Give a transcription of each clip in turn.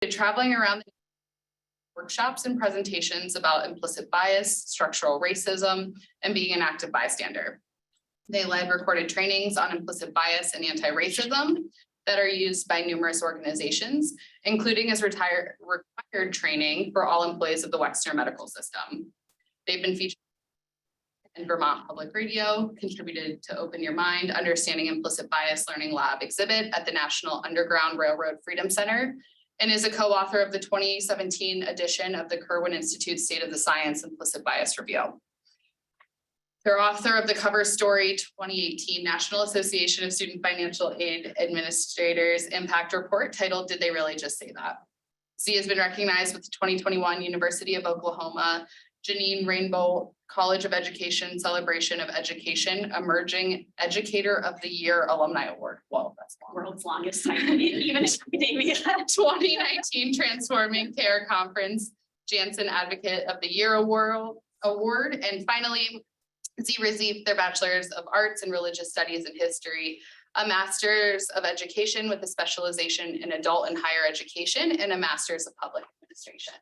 traveling around workshops and presentations about implicit bias, structural racism, and being an active bystander. They led recorded trainings on implicit bias and anti-racism that are used by numerous organizations, including as required training for all employees of the Wexner medical system. They've been featured in Vermont Public Radio, contributed to Open Your Mind, Understanding Implicit Bias Learning Lab exhibit at the National Underground Railroad Freedom Center, and is a co-author of the 2017 edition of the Kirwan Institute State of the Science Implicit Bias Review. They're author of the cover story 2018 National Association of Student Financial Aid Administrators Impact Report titled, Did They Really Just Say That? Z has been recognized with the 2021 University of Oklahoma Janine Rainbow College of Education Celebration of Education Emerging Educator of the Year Alumni Award. Well, that's long. World's longest title, even in academia. 2019 Transforming Care Conference Jansen Advocate of the Year Award. And finally, Z received their Bachelor's of Arts in Religious Studies and History, a Master's of Education with a specialization in Adult and Higher Education, and a Master's of Public Administration.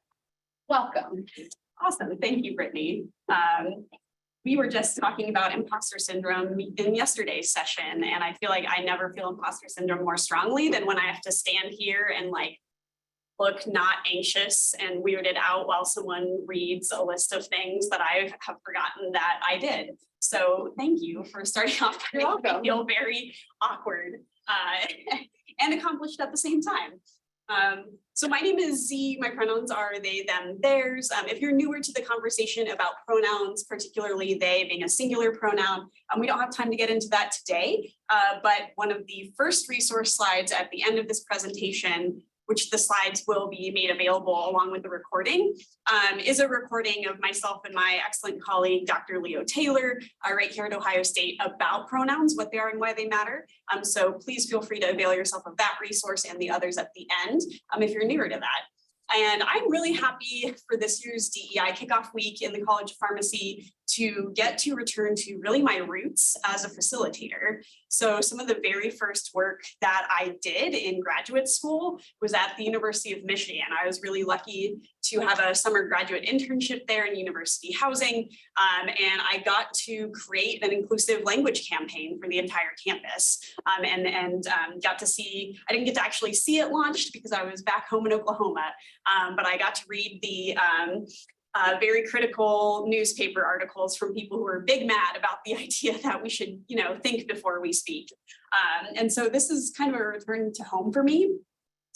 Welcome. Awesome. Thank you, Brittany. We were just talking about imposter syndrome in yesterday's session, and I feel like I never feel imposter syndrome more strongly than when I have to stand here and like look not anxious and weirded out while someone reads a list of things that I have forgotten that I did. So thank you for starting off. You're welcome. I feel very awkward and accomplished at the same time. So my name is Z, my pronouns are they, them, theirs. If you're newer to the conversation about pronouns, particularly they being a singular pronoun, we don't have time to get into that today, but one of the first resource slides at the end of this presentation, which the slides will be made available along with the recording, is a recording of myself and my excellent colleague, Dr. Leo Taylor, right here at Ohio State, about pronouns, what they are and why they matter. So please feel free to avail yourself of that resource and the others at the end, if you're newer to that. And I'm really happy for this year's DEI Kickoff Week in the College of Pharmacy to get to return to really my roots as a facilitator. So some of the very first work that I did in graduate school was at the University of Michigan. I was really lucky to have a summer graduate internship there in university housing. And I got to create an inclusive language campaign for the entire campus and got to see, I didn't get to actually see it launched because I was back home in Oklahoma, but I got to read the very critical newspaper articles from people who were big mad about the idea that we should, think before we speak. And so this is kind of a return to home for me,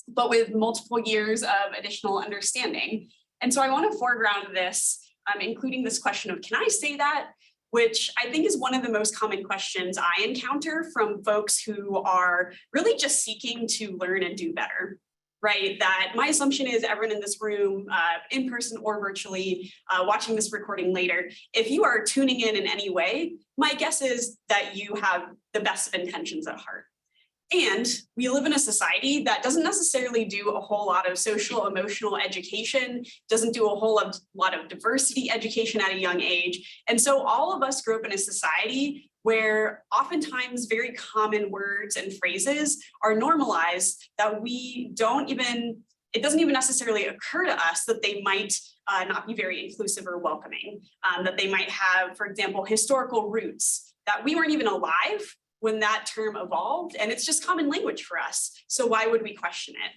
but with multiple years of additional understanding. And so I want to foreground this, including this question of, can I say that? Which I think is one of the most common questions I encounter from folks who are really just seeking to learn and do better. Right, that my assumption is everyone in this room, in person or virtually, watching this recording later, if you are tuning in any way, my guess is that you have the best of intentions at heart. And we live in a society that doesn't necessarily do a whole lot of social, emotional education, doesn't do a whole lot of diversity education at a young age. And so all of us grew up in a society where oftentimes very common words and phrases are normalized that we don't even, it doesn't even necessarily occur to us that they might not be very inclusive or welcoming, that they might have, for example, historical roots that we weren't even alive when that term evolved, and it's just common language for us. So why would we question it?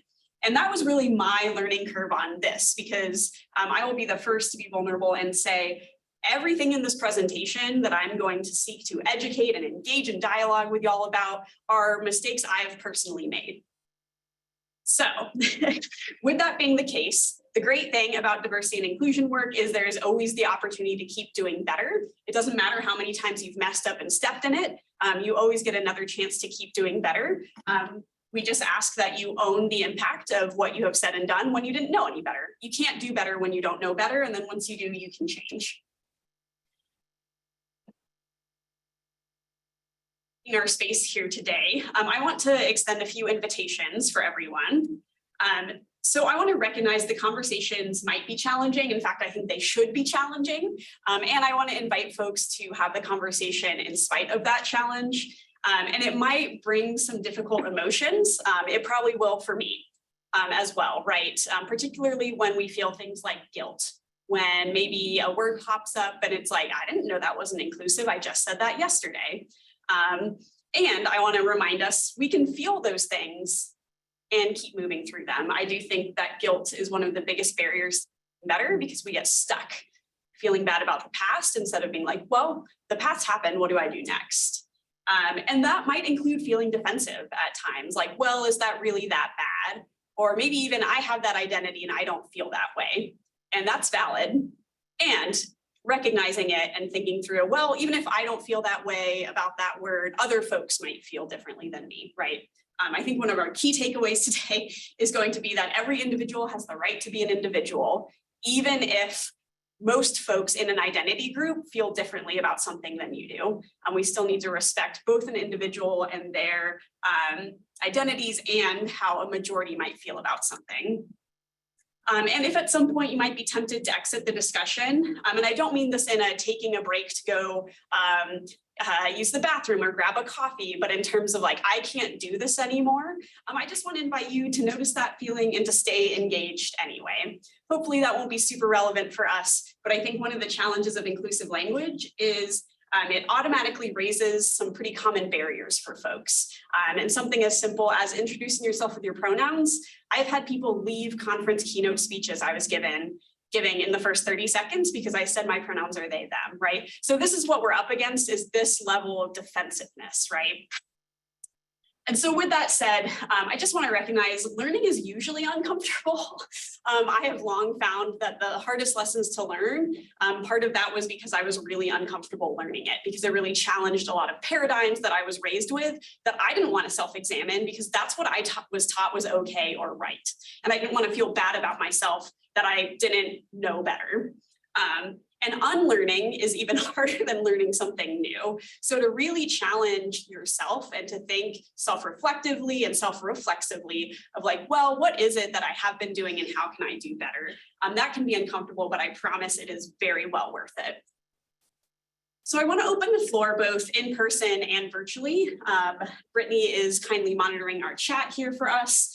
And that was really my learning curve on this, because I will be the first to be vulnerable and say, everything in this presentation that I'm going to seek to educate and engage in dialogue with y'all about are mistakes I've personally made. So with that being the case, the great thing about diversity and inclusion work is there's always the opportunity to keep doing better. It doesn't matter how many times you've messed up and stepped in it. You always get another chance to keep doing better. We just ask that you own the impact of what you have said and done when you didn't know any better. You can't do better when you don't know better. And then once you do, you can change. In our space here today, I want to extend a few invitations for everyone. So I want to recognize the conversations might be challenging. In fact, I think they should be challenging. And I want to invite folks to have the conversation in spite of that challenge. And it might bring some difficult emotions. It probably will for me. as well, right? Particularly when we feel things like guilt, when maybe a word pops up and it's like, I didn't know that wasn't inclusive. I just said that yesterday. And I want to remind us, we can feel those things and keep moving through them. I do think that guilt is one of the biggest barriers better because we get stuck feeling bad about the past instead of being like, well, the past happened, what do I do next? And that might include feeling defensive at times, like, well, is that really that bad? Or maybe even I have that identity and I don't feel that way. And that's valid. And recognizing it and thinking through, well, even if I don't feel that way about that word, other folks might feel differently than me, right? I think one of our key takeaways today is going to be that every individual has the right to be an individual, even if most folks in an identity group feel differently about something than you do. And we still need to respect both an individual and their identities and how a majority might feel about something. And if at some point you might be tempted to exit the discussion, and I don't mean this in a taking a break to go use the bathroom or grab a coffee, but in terms of like, I can't do this anymore, I just want to invite you to notice that feeling and to stay engaged anyway. Hopefully that won't be super relevant for us, but I think one of the challenges of inclusive language is it automatically raises some pretty common barriers for folks. And something as simple as introducing yourself with your pronouns. I've had people leave conference keynote speeches I was giving in the first 30 seconds because I said my pronouns are they, them, right? So this is what we're up against, is this level of defensiveness, right? And so with that said, I just want to recognize learning is usually uncomfortable. I have long found that the hardest lessons to learn, part of that was because I was really uncomfortable learning it, because it really challenged a lot of paradigms that I was raised with that I didn't want to self-examine because that's what I was taught was okay or right. And I didn't want to feel bad about myself that I didn't know better. And unlearning is even harder than learning something new. So to really challenge yourself and to think self-reflectively and self-reflexively of like, well, what is it that I have been doing and how can I do better? That can be uncomfortable, but I promise it is very well worth it. So I want to open the floor both in person and virtually. Brittany is kindly monitoring our chat here for us.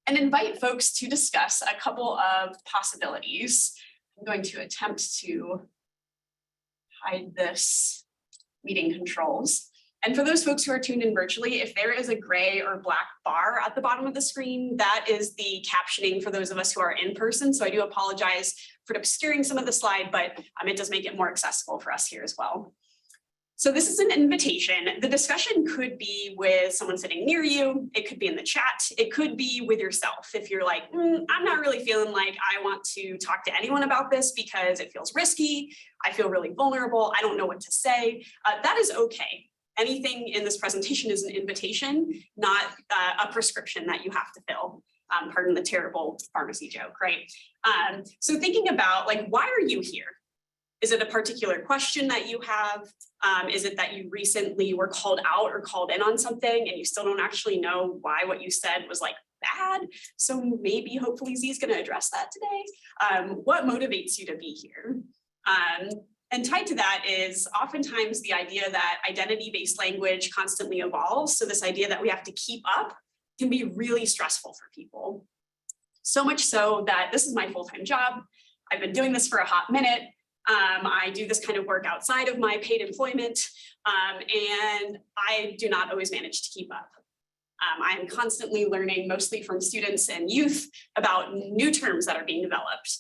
And invite folks to discuss a couple of possibilities. I'm going to attempt to hide this meeting controls. And for those folks who are tuned in virtually, if there is a gray or black bar at the bottom of the screen, that is the captioning for those of us who are in person. So I do apologize for obscuring some of the slide, but it does make it more accessible for us here as well. So this is an invitation. The discussion could be with someone sitting near you. It could be in the chat. It could be with yourself. If you're like, I'm not really feeling like I want to talk to anyone about this because it feels risky. I feel really vulnerable. I don't know what to say. That is okay. Anything in this presentation is an invitation, not a prescription that you have to fill. Pardon the terrible pharmacy joke, right? So thinking about like, why are you here? Is it a particular question that you have? Is it that you recently were called out or called in on something and you still don't actually know why what you said was like bad? So maybe hopefully Z is going to address that today. What motivates you to be here? And tied to that is oftentimes the idea that identity-based language constantly evolves. So this idea that we have to keep up can be really stressful for people. So much so that this is my full-time job. I've been doing this for a hot minute. I do this kind of work outside of my paid employment, and I do not always manage to keep up. I am constantly learning, mostly from students and youth, about new terms that are being developed.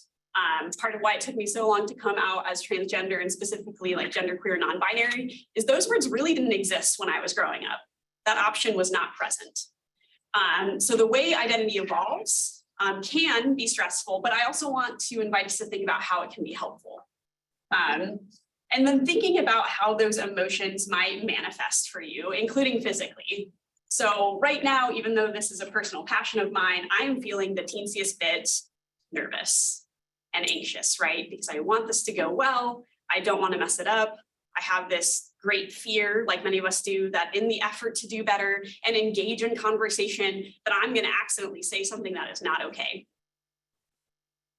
Part of why it took me so long to come out as transgender and specifically like genderqueer non-binary is those words really didn't exist when I was growing up. That option was not present. So the way identity evolves can be stressful, but I also want to invite us to think about how it can be helpful. And then thinking about how those emotions might manifest for you, including physically. So right now, even though this is a personal passion of mine, I am feeling the teensiest bit nervous and anxious, right? Because I want this to go well. I don't want to mess it up. I have this great fear, like many of us do, that in the effort to do better and engage in conversation, that I'm going to accidentally say something that is not okay,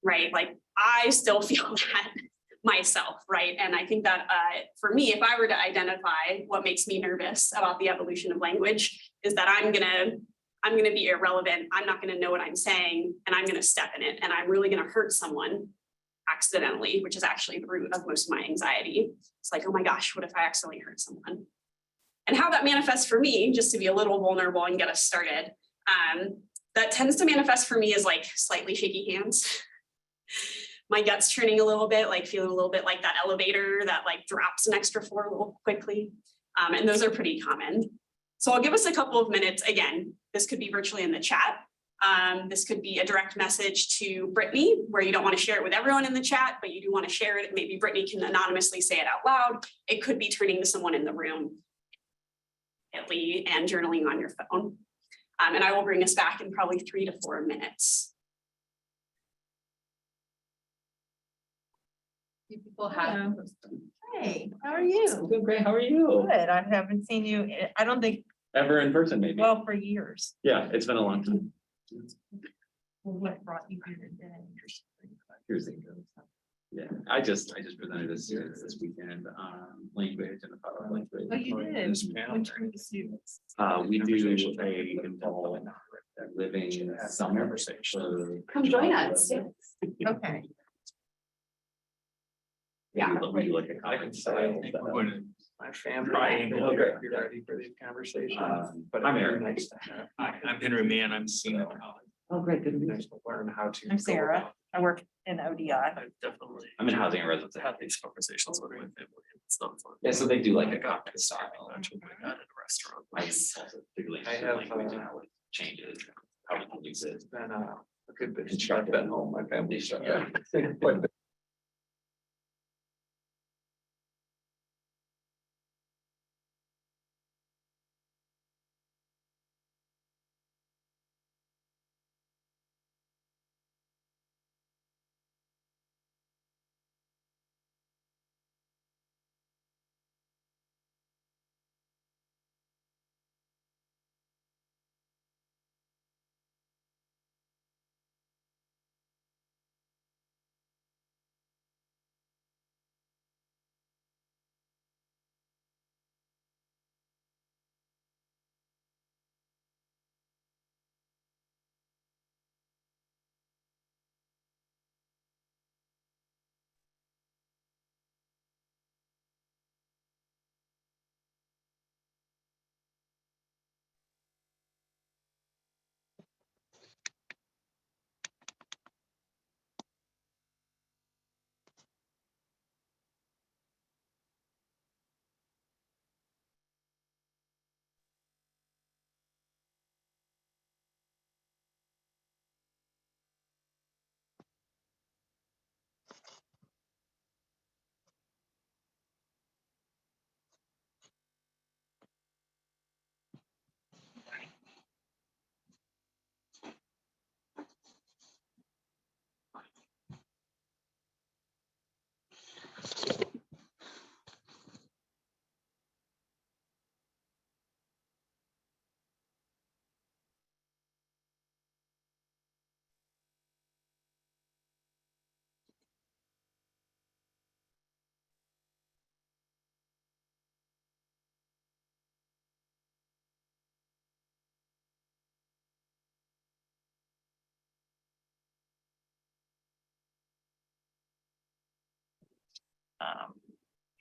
right? Like I still feel that myself, right? And I think that for me, if I were to identify what makes me nervous about the evolution of language, is that I'm I'm going to be irrelevant. I'm not going to know what I'm saying, and I'm going to step in it, and I'm really going to hurt someone accidentally, which is actually the root of most of my anxiety. It's like, oh my gosh, what if I accidentally hurt someone? And how that manifests for me, just to be a little vulnerable and get us started, that tends to manifest for me as like slightly shaky hands. My gut's turning a little bit, like feeling a little bit like that elevator that like drops an extra floor a little quickly. And those are pretty common. So I'll give us a couple of minutes. Again, this could be virtually in the chat. This could be a direct message to Brittany, where you don't want to share it with everyone in the chat, but you do want to share it. Maybe Brittany can anonymously say it out loud. It could be turning to someone in the room and journaling on your phone. And I will bring us back in probably 3 to 4 minutes. People have. Hey, how are you? Good, great. How are you? Good. I haven't seen you, I don't think, Ever in person, maybe? well, for years. Yeah, it's been a long time. What brought you here today? Years ago. Yeah, I just presented this weekend, language and the power of language. Oh, you did? This panel. Which were the students? We do a involved living summer. Conversation. Come join us. Okay. Yeah. We do like a I can conference say, I style think setup. we're going to my family. Triangle. Okay. Be ready for these conversations. But I'm Eric. Nice to have. I'm Henry Mann. I'm senior college. Oh, great, good to meet you. Nice to learn how to. I'm go Sarah. about- I work in ODI. I've definitely. I'm in housing and residency. Had these conversations with my family. It's not fun. Yeah, so they do like a I got conference style. lunch with my dad at a restaurant. I also particularly I interested in have, language and how it changes, how it uses It's been a good bit. Constructive. I've been home, my family's. Yeah. Quite a bit.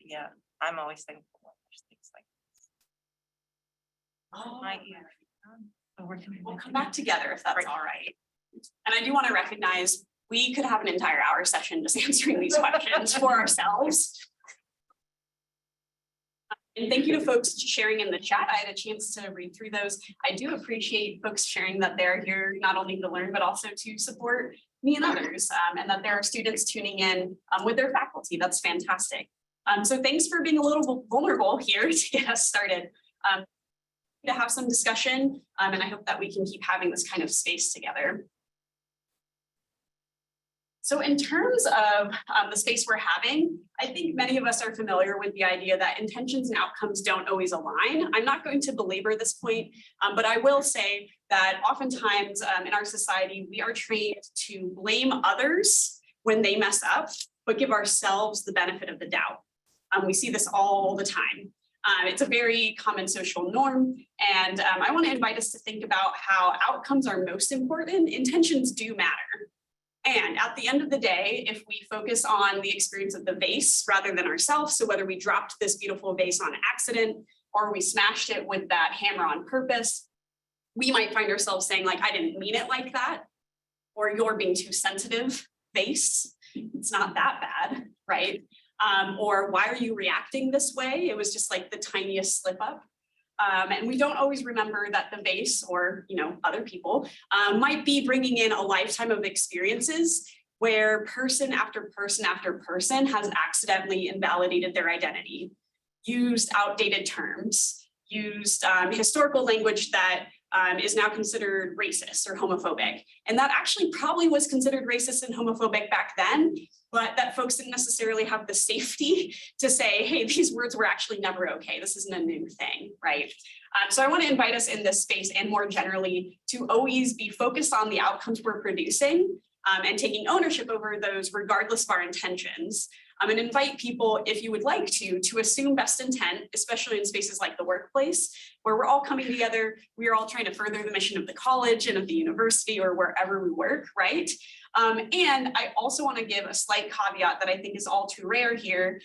Yeah, I'm always thankful when there's things like this. Oh, My ear. Oh, we're doing we'll it come back together if that's all right. And I do want to recognize, we could have an entire hour session just answering these questions for ourselves. And thank you to folks sharing in the chat. I had a chance to read through those. I do appreciate folks sharing that they're here not only to learn, but also to support me and others, and that there are students tuning in with their faculty. That's fantastic. So thanks for being a little vulnerable here to get us started. To have some discussion, and I hope that we can keep having this kind of space together. So in terms of the space we're having, I think many of us are familiar with the idea that intentions and outcomes don't always align. I'm not going to belabor this point, but I will say that oftentimes in our society, we are trained to blame others when they mess up, but give ourselves the benefit of the doubt. We see this all the time. It's a very common social norm. And I want to invite us to think about how outcomes are most important. Intentions do matter. And at the end of the day, if we focus on the experience of the vase rather than ourselves, so whether we dropped this beautiful vase on accident or we smashed it with that hammer on purpose, we might find ourselves saying like, I didn't mean it like that, or you're being too sensitive, vase. It's not that bad, right? Or why are you reacting this way? It was just like the tiniest slip up. And we don't always remember that the vase or, other people might be bringing in a lifetime of experiences where person after person after person has accidentally invalidated their identity, used outdated terms, used historical language that is now considered racist or homophobic. And that actually probably was considered racist and homophobic back then, but that folks didn't necessarily have the safety to say, hey, these words were actually never okay. This isn't a new thing, right? So I want to invite us in this space and more generally to always be focused on the outcomes we're producing and taking ownership over those regardless of our intentions. And invite people, if you would like to assume best intent, especially in spaces like the workplace, where we're all coming together, we are all trying to further the mission of the college and of the university or wherever we work, right? And I also want to give a slight caveat that I think is all too rare here,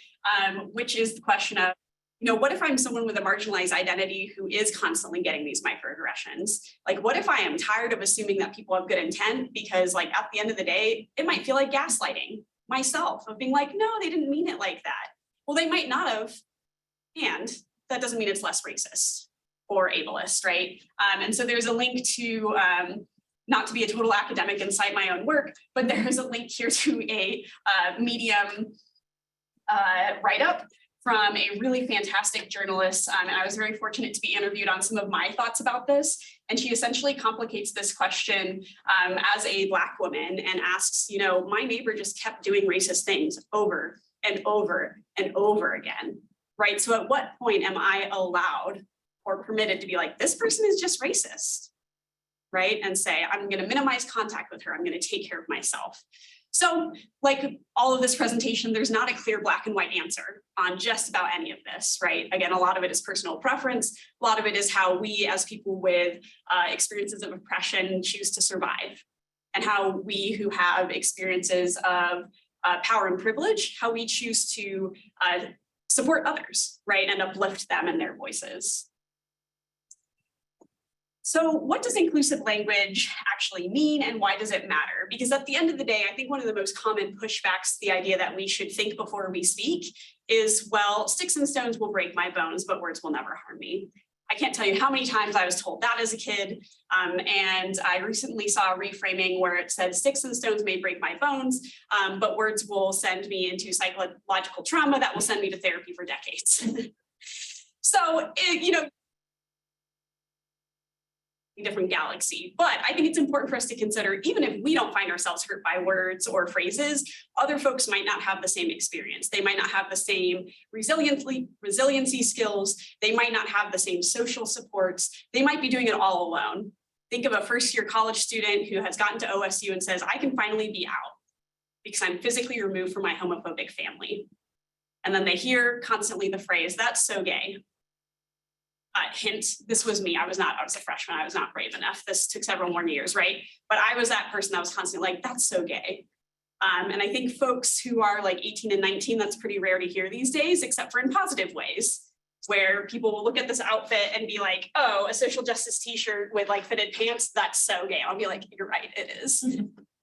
which is the question of, what if I'm someone with a marginalized identity who is constantly getting these microaggressions? Like, what if I am tired of assuming that people have good intent? Because like at the end of the day, it might feel like gaslighting myself of being like, no, they didn't mean it like that. Well, they might not have, and that doesn't mean it's less racist or ableist, right? And so there's a link to, not to be a total academic and cite my own work, but there is a link here to a Medium write-up from a really fantastic journalist. And I was very fortunate to be interviewed on some of my thoughts about this. And she essentially complicates this question as a Black woman and asks, my neighbor just kept doing racist things over and over and over again, right? So at what point am I allowed or permitted to be like, this person is just racist, right? And say, I'm going to minimize contact with her. I'm going to take care of myself. So like all of this presentation, there's not a clear black and white answer on just about any of this, right? Again, a lot of it is personal preference. A lot of it is how we as people with experiences of oppression choose to survive, and how we who have experiences of power and privilege, how we choose to support others, right? And uplift them and their voices. So what does inclusive language actually mean, and why does it matter? Because at the end of the day, I think one of the most common pushbacks to the idea that we should think before we speak is, well, sticks and stones will break my bones, but words will never harm me. I can't tell you how many times I was told that as a kid. And I recently saw a reframing where it said sticks and stones may break my bones, but words will send me into psychological trauma that will send me to therapy for decades. So, different galaxy. But I think it's important for us to consider, even if we don't find ourselves hurt by words or phrases, other folks might not have the same experience. They might not have the same resiliency skills. They might not have the same social supports. They might be doing it all alone. Think of a first-year college student who has gotten to OSU and says, I can finally be out because I'm physically removed from my homophobic family. And then they hear constantly the phrase, that's so gay. Hint, this was me. I was a freshman. I was not brave enough. This took several more years, right? But I was that person that was constantly like, that's so gay. And I think folks who are like 18 and 19, that's pretty rare to hear these days, except for in positive ways, where people will look at this outfit and be like, oh, a social justice t-shirt with like fitted pants, that's so gay. I'll be like, you're right, it is.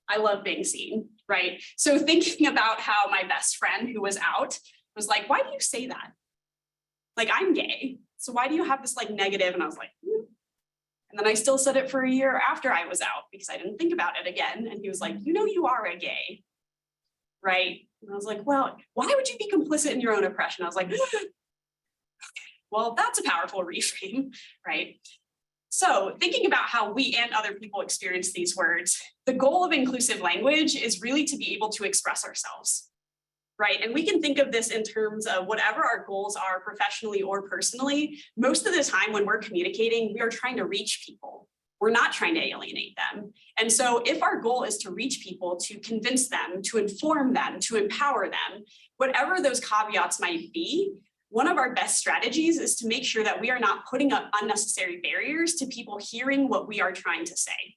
I love being seen, right? So thinking about how my best friend who was out was like, why do you say that? Like, I'm gay. So why do you have this like negative? And I was like, And then I still said it for a year after I was out because I didn't think about it again. And he was like, you are a gay, right? And I was like, well, why would you be complicit in your own oppression? I was like, well, that's a powerful reframe, right? So thinking about how we and other people experience these words, the goal of inclusive language is really to be able to express ourselves. Right. And we can think of this in terms of whatever our goals are professionally or personally. Most of the time when we're communicating, we are trying to reach people. We're not trying to alienate them. And so if our goal is to reach people, to convince them, to inform them, to empower them, whatever those caveats might be, one of our best strategies is to make sure that we are not putting up unnecessary barriers to people hearing what we are trying to say.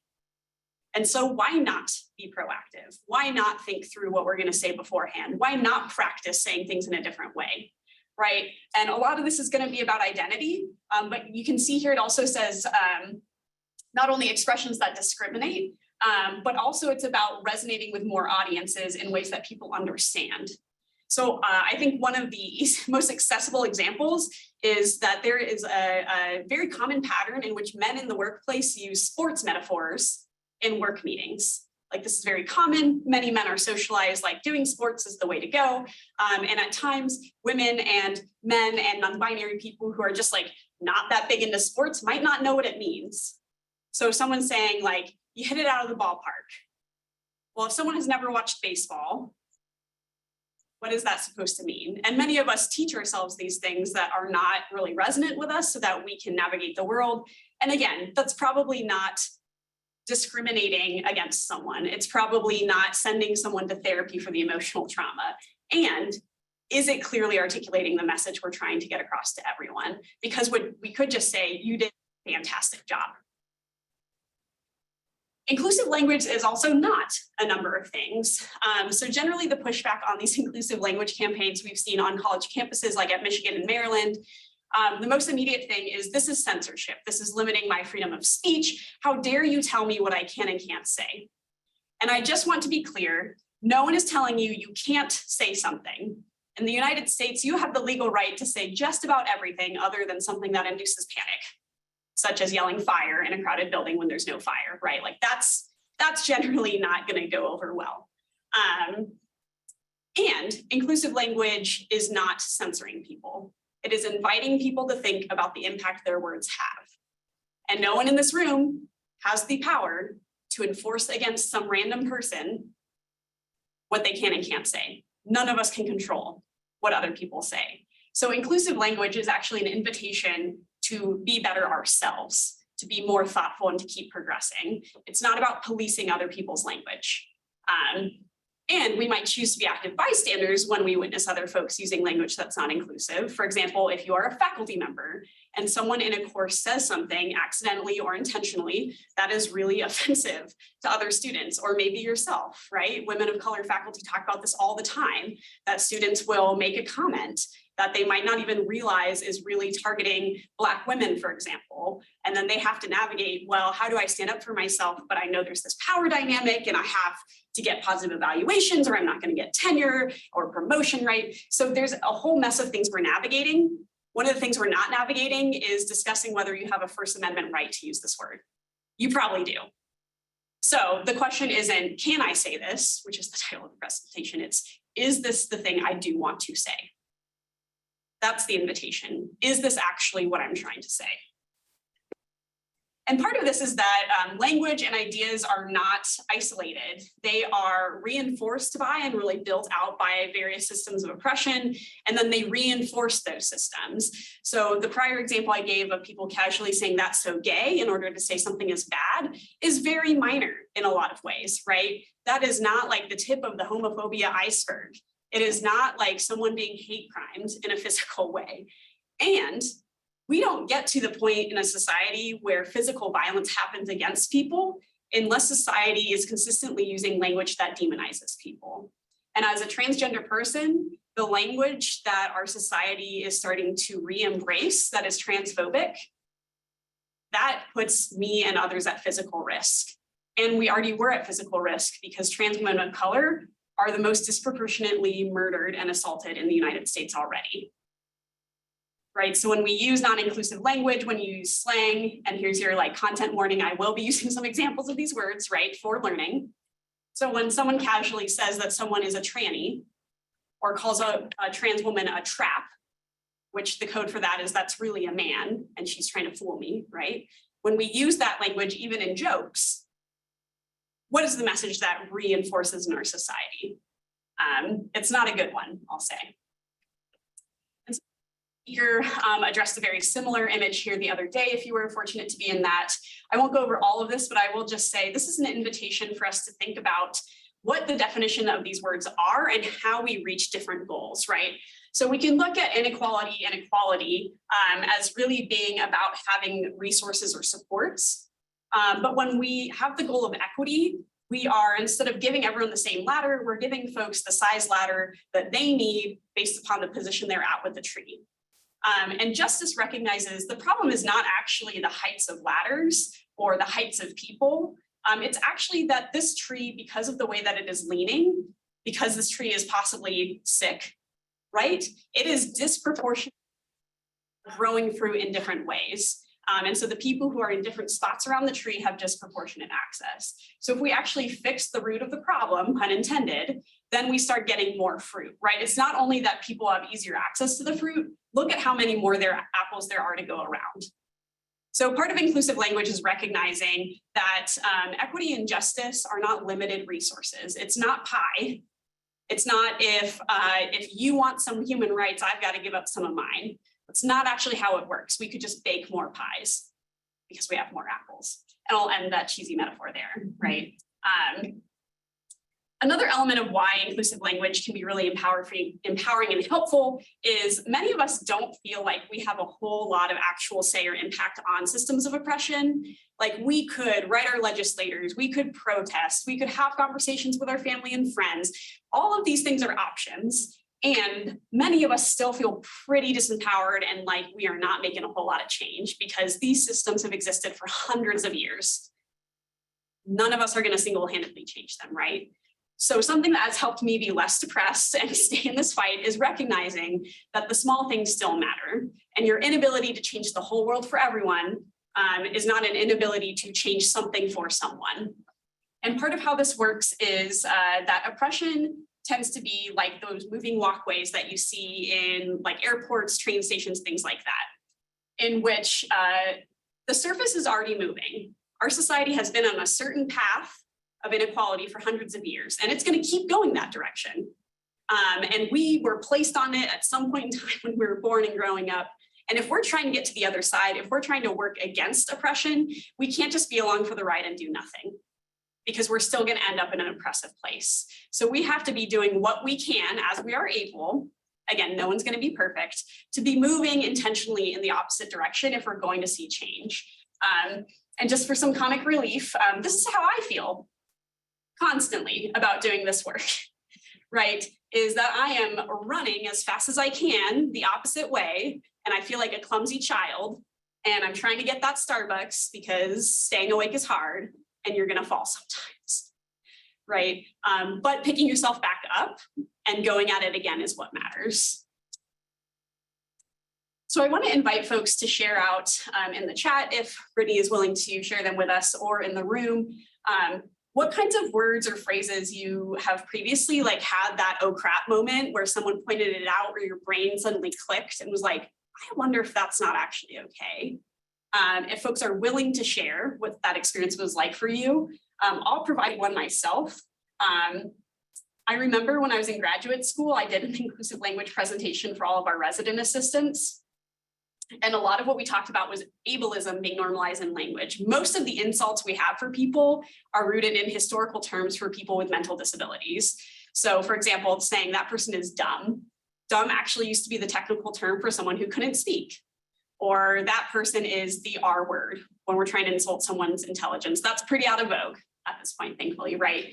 And so why not be proactive? Why not think through what we're going to say beforehand? Why not practice saying things in a different way, right? And a lot of this is going to be about identity, but you can see here it also says not only expressions that discriminate, but also it's about resonating with more audiences in ways that people understand. So I think one of the most accessible examples is that there is a very common pattern in which men in the workplace use sports metaphors in work meetings. Like this is very common. Many men are socialized like doing sports is the way to go. And at times women and men and non-binary people who are just like not that big into sports might not know what it means. So someone's saying like, you hit it out of the ballpark. Well, if someone has never watched baseball, what is that supposed to mean? And many of us teach ourselves these things that are not really resonant with us so that we can navigate the world. And again, that's probably not discriminating against someone. It's probably not sending someone to therapy for the emotional trauma. And is it clearly articulating the message we're trying to get across to everyone? Because we could just say, you did a fantastic job. Inclusive language is also not a number of things. So generally the pushback on these inclusive language campaigns we've seen on college campuses like at Michigan and Maryland, the most immediate thing is this is censorship. This is limiting my freedom of speech. How dare you tell me what I can and can't say? And I just want to be clear, no one is telling you you can't say something. In the United States, you have the legal right to say just about everything other than something that induces panic, such as yelling fire in a crowded building when there's no fire, right? Like that's generally not going to go over well. And inclusive language is not censoring people. It is inviting people to think about the impact their words have. And no one in this room has the power to enforce against some random person what they can and can't say. None of us can control what other people say. So inclusive language is actually an invitation to be better ourselves, to be more thoughtful and to keep progressing. It's not about policing other people's language. And we might choose to be active bystanders when we witness other folks using language that's not inclusive. For example, if you are a faculty member and someone in a course says something accidentally or intentionally that is really offensive to other students, or maybe yourself, right? Women of color faculty talk about this all the time, that students will make a comment that they might not even realize is really targeting Black women, for example. And then they have to navigate, well, how do I stand up for myself? But I know there's this power dynamic and I have to get positive evaluations or I'm not going to get tenure or promotion, right? So there's a whole mess of things we're navigating. One of the things we're not navigating is discussing whether you have a First Amendment right to use this word. You probably do. So the question isn't, can I say this, which is the title of the presentation, it's, is this the thing I do want to say? That's the invitation. Is this actually what I'm trying to say? And part of this is that language and ideas are not isolated. They are reinforced by and really built out by various systems of oppression, and then they reinforce those systems. So the prior example I gave of people casually saying that's so gay in order to say something is bad is very minor in a lot of ways, right? That is not like the tip of the homophobia iceberg. It is not like someone being hate crimed in a physical way. And we don't get to the point in a society where physical violence happens against people unless society is consistently using language that demonizes people. And as a transgender person, the language that our society is starting to re-embrace that is transphobic, that puts me and others at physical risk. And we already were at physical risk because trans women of color are the most disproportionately murdered and assaulted in the United States already. Right, so when we use non-inclusive language, when you use slang, and here's your like content warning, I will be using some examples of these words, right, for learning. So when someone casually says that someone is a tranny, or calls a trans woman a trap, which the code for that is that's really a man, and she's trying to fool me, right? When we use that language, even in jokes, what is the message that reinforces in our society? It's not a good one, I'll say. Here addressed a very similar image here the other day, if you were fortunate to be in that. I won't go over all of this, but I will just say this is an invitation for us to think about what the definition of these words are and how we reach different goals, right? So we can look at inequality and equality as really being about having resources or supports. But when we have the goal of equity, we are, instead of giving everyone the same ladder, we're giving folks the size ladder that they need based upon the position they're at with the tree. And justice recognizes the problem is not actually the heights of ladders or the heights of people. It's actually that this tree, because of the way that it is leaning, because this tree is possibly sick, right? It is disproportionate growing through in different ways. And so the people who are in different spots around the tree have disproportionate access. So if we actually fix the root of the problem, pun intended, then we start getting more fruit, right? It's not only that people have easier access to the fruit, look at how many more apples there are to go around. So part of inclusive language is recognizing that equity and justice are not limited resources. It's not pie. It's not if you want some human rights, I've got to give up some of mine. That's not actually how it works. We could just bake more pies because we have more apples. And I'll end that cheesy metaphor there, right? Another element of why inclusive language can be really empowering and helpful is many of us don't feel like we have a whole lot of actual say or impact on systems of oppression. Like we could write our legislators, we could protest, we could have conversations with our family and friends. All of these things are options. And many of us still feel pretty disempowered and like we are not making a whole lot of change because these systems have existed for hundreds of years. None of us are going to single-handedly change them, right? So something that has helped me be less depressed and stay in this fight is recognizing that the small things still matter. And your inability to change the whole world for everyone is not an inability to change something for someone. And part of how this works is that oppression tends to be like those moving walkways that you see in like airports, train stations, things like that, in which the surface is already moving. Our society has been on a certain path of inequality for hundreds of years, and it's going to keep going that direction. And we were placed on it at some point in time when we were born and growing up. And if we're trying to get to the other side, if we're trying to work against oppression, we can't just be along for the ride and do nothing, because we're still going to end up in an oppressive place. So we have to be doing what we can as we are able. Again, no one's going to be perfect, to be moving intentionally in the opposite direction if we're going to see change. And just for some comic relief, this is how I feel constantly about doing this work, right? Is that I am running as fast as I can the opposite way, and I feel like a clumsy child, and I'm trying to get that Starbucks because staying awake is hard, and you're gonna fall sometimes, right? But picking yourself back up and going at it again is what matters. So I want to invite folks to share out in the chat if Brittany is willing to share them with us, or in the room, what kinds of words or phrases you have previously like had that oh crap moment where someone pointed it out or your brain suddenly clicked and was like, I wonder if that's not actually okay. If folks are willing to share what that experience was like for you, I'll provide one myself. I remember when I was in graduate school, I did an inclusive language presentation for all of our resident assistants. And a lot of what we talked about was ableism being normalized in language. Most of the insults we have for people are rooted in historical terms for people with mental disabilities. So for example, saying that person is dumb. Dumb actually used to be the technical term for someone who couldn't speak. Or that person is the R word when we're trying to insult someone's intelligence. That's pretty out of vogue at this point, thankfully, right?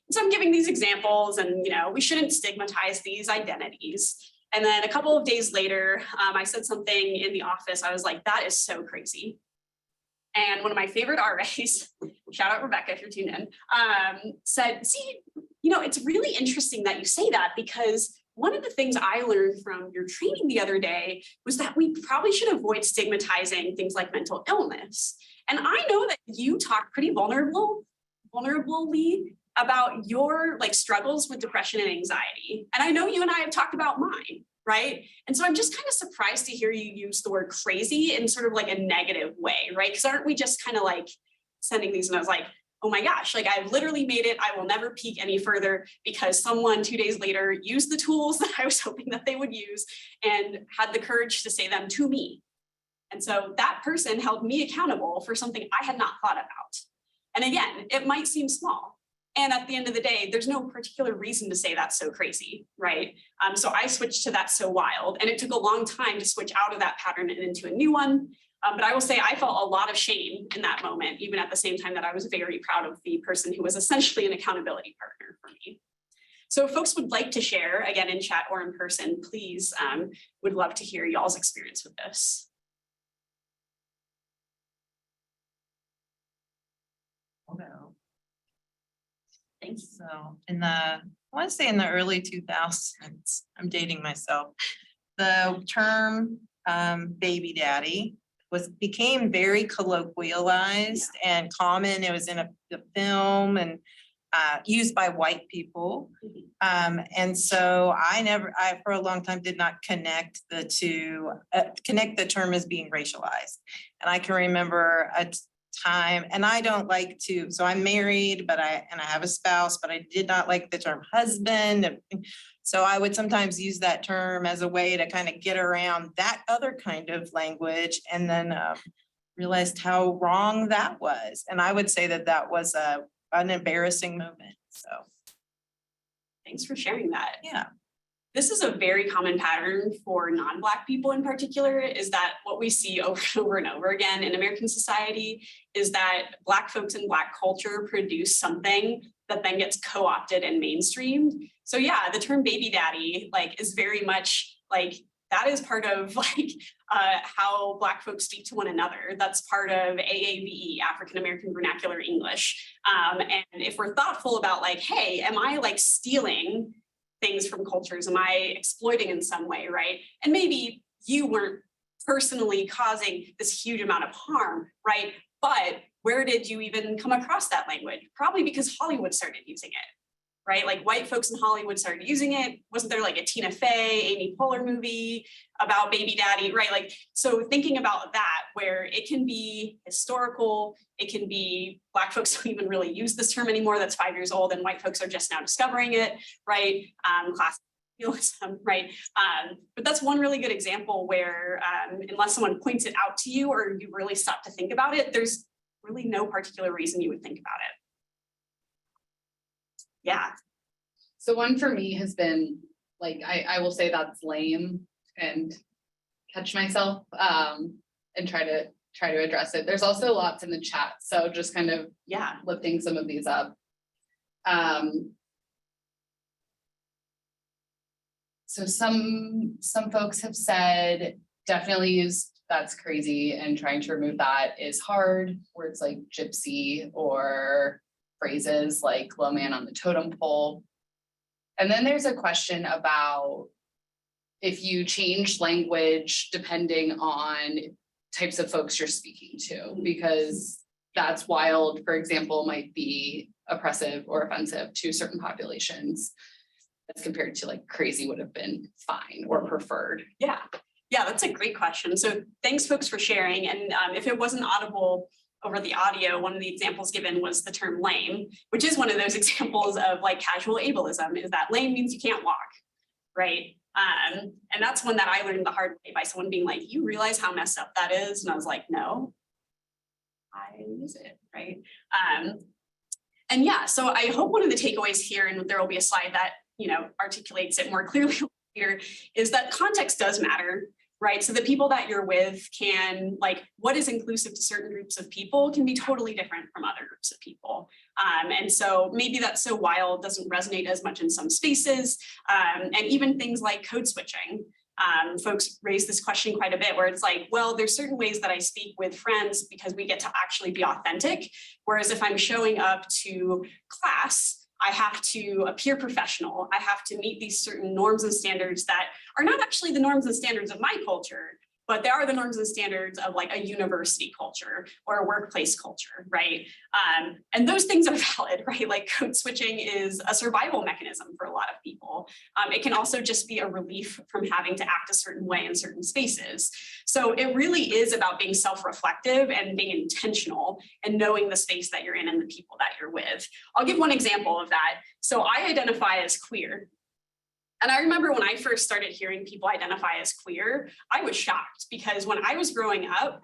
So I'm giving these examples, and we shouldn't stigmatize these identities. And then a couple of days later, I said something in the office. I was like, that is so crazy. And one of my favorite RAs, shout out Rebecca if you're tuned in, said, see, it's really interesting that you say that, because one of the things I learned from your training the other day was that we probably should avoid stigmatizing things like mental illness. And I know that you talk pretty vulnerably about your struggles with depression and anxiety. And I know you and I have talked about mine, right? And so I'm just kind of surprised to hear you use the word crazy in sort of like a negative way, right? Because aren't we just kind of like sending these? And I was like, oh my gosh, I've literally made it. I will never peak any further because someone 2 days later used the tools that I was hoping that they would use and had the courage to say them to me. And so that person held me accountable for something I had not thought about. And again, it might seem small, And at the end of the day, there's no particular reason to say that's so crazy, right? So I switched to that's so wild, and it took a long time to switch out of that pattern and into a new one. But I will say I felt a lot of shame in that moment, even at the same time that I was very proud of the person who was essentially an accountability partner for me. So if folks would like to share, again, in chat or in person, please, would love to hear y'all's experience with this. No. Thanks. So I want to say in the early 2000s, I'm dating myself. The term baby daddy became very colloquialized and common. It was in a film and used by white people. And so I for a long time did not connect the two, connect the term as being racialized. And I can remember a time, and I don't like to, so I'm married, but I have a spouse, but I did not like the term husband. So I would sometimes use that term as a way to kind of get around that other kind of language, and then realized how wrong that was. And I would say that was an embarrassing moment. So Thanks for sharing that. yeah. This is a very common pattern for non-Black people in particular, is that what we see over and over and over again in American society is that Black folks and Black culture produce something that then gets co-opted and mainstreamed. So yeah, the term baby daddy is very much that is part of how Black folks speak to one another. That's part of AAVE, African American Vernacular English. And if we're thoughtful about hey, am I stealing things from cultures? Am I exploiting in some way, right? And maybe you weren't personally causing this huge amount of harm, right? But where did you even come across that language? Probably because Hollywood started using it, right? White folks in Hollywood started using it. Wasn't there a Tina Fey, Amy Poehler movie about baby daddy, right? So thinking about that, where it can be historical, it can be Black folks don't even really use this term anymore, that's 5 years old, and white folks are just now discovering it, right? Classic colonialism, right? But that's one really good example where unless someone points it out to you or you really stop to think about it, there's really no particular reason you would think about it. Yeah. So one for me has been I will say that's lame and catch myself and try to address it. There's also lots in the chat, so just kind of lifting some of these up. So some folks have said definitely use that's crazy, and trying to remove that is hard. Words like gypsy or phrases like low man on the totem pole. And then there's a question about if you change language depending on types of folks you're speaking to, because that's wild, for example, might be oppressive or offensive to certain populations as compared to crazy would have been fine or preferred. Yeah, that's a great question. So thanks folks for sharing. And if it wasn't audible over the audio, one of the examples given was the term lame, which is one of those examples of casual ableism, is that lame means you can't walk, right? And that's one that I learned the hard way by someone being you realize how messed up that is? And I was no, I use it, right? And yeah, so I hope one of the takeaways here, and there will be a slide that articulates it more clearly later, is that context does matter. Right. So the people that you're with can what is inclusive to certain groups of people can be totally different from other groups of people. And so maybe that's so wild doesn't resonate as much in some spaces. And even things like code switching. Folks raise this question quite a bit where it's well, there's certain ways that I speak with friends because we get to actually be authentic. Whereas if I'm showing up to class, I have to appear professional. I have to meet these certain norms and standards that are not actually the norms and standards of my culture, but they are the norms and standards of a university culture or a workplace culture, right? And those things are valid, right? Code switching is a survival mechanism for a lot of people. It can also just be a relief from having to act a certain way in certain spaces. So it really is about being self-reflective and being intentional and knowing the space that you're in and the people that you're with. I'll give one example of that. So I identify as queer. And I remember when I first started hearing people identify as queer, I was shocked because when I was growing up,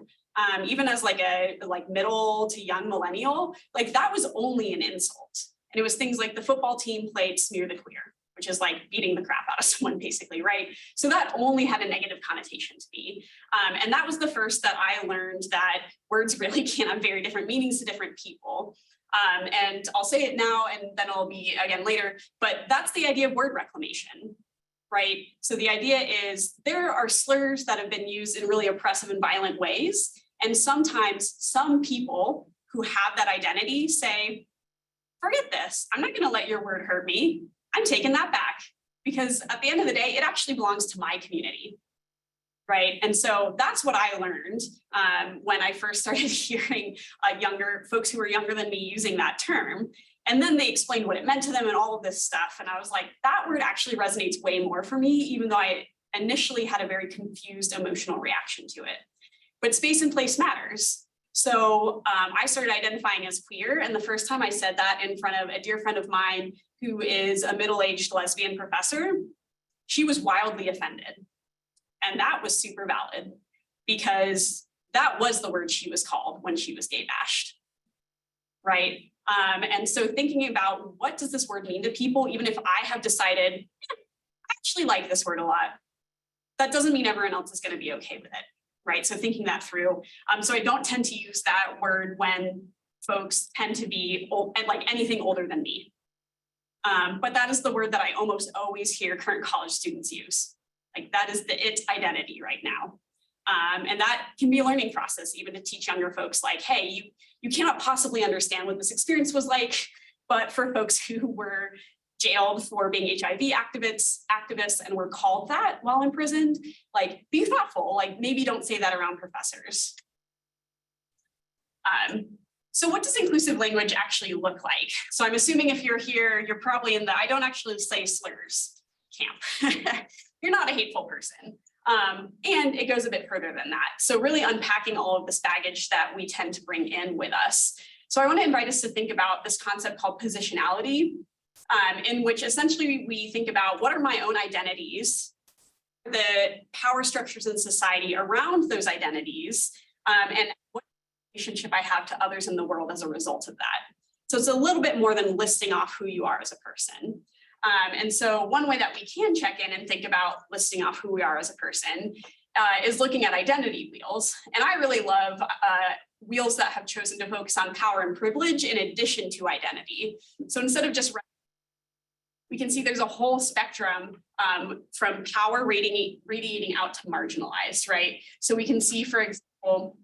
even as a middle to young millennial, that was only an insult, And it was things like the football team played smear the queer, which is like beating the crap out of someone basically, right? So that only had a negative connotation to me. And that was the first that I learned that words really can have very different meanings to different people. And I'll say it now and then it'll be again later, but that's the idea of word reclamation, right? So the idea is there are slurs that have been used in really oppressive and violent ways. And sometimes some people who have that identity say, forget this, I'm not gonna let your word hurt me. I'm taking that back because at the end of the day, it actually belongs to my community, right? And so that's what I learned when I first started hearing younger folks who were younger than me using that term. And then they explained what it meant to them and all of this stuff. And I was like, that word actually resonates way more for me, even though I initially had a very confused emotional reaction to it. But space and place matters. So I started identifying as queer. And the first time I said that in front of a dear friend of mine who is a middle-aged lesbian professor, she was wildly offended. And that was super valid because that was the word she was called when she was gay bashed, right? And so thinking about what does this word mean to people, even if I have decided, I actually like this word a lot, that doesn't mean everyone else is going to be okay with it, right? So thinking that through. So I don't tend to use that word when folks tend to be old, and like anything older than me. But that is the word that I almost always hear current college students use. Like that is the it identity right now. And that can be a learning process, even to teach younger folks like, hey, you cannot possibly understand what this experience was like. But for folks who were jailed for being HIV activists and were called that while imprisoned, like be thoughtful, like maybe don't say that around professors. So what does inclusive language actually look like? So I'm assuming if you're here, you're probably in the I don't actually say slurs camp. You're not a hateful person. And it goes a bit further than that. So really unpacking all of this baggage that we tend to bring in with us. So I want to invite us to think about this concept called positionality, in which essentially we think about what are my own identities, the power structures in society around those identities, and what relationship I have to others in the world as a result of that. So it's a little bit more than listing off who you are as a person. And so one way that we can check in and think about listing off who we are as a person is looking at identity wheels. And I really love wheels that have chosen to focus on power and privilege in addition to identity. So instead of just, we can see there's a whole spectrum from power radiating out to marginalized, right? So we can see, for example,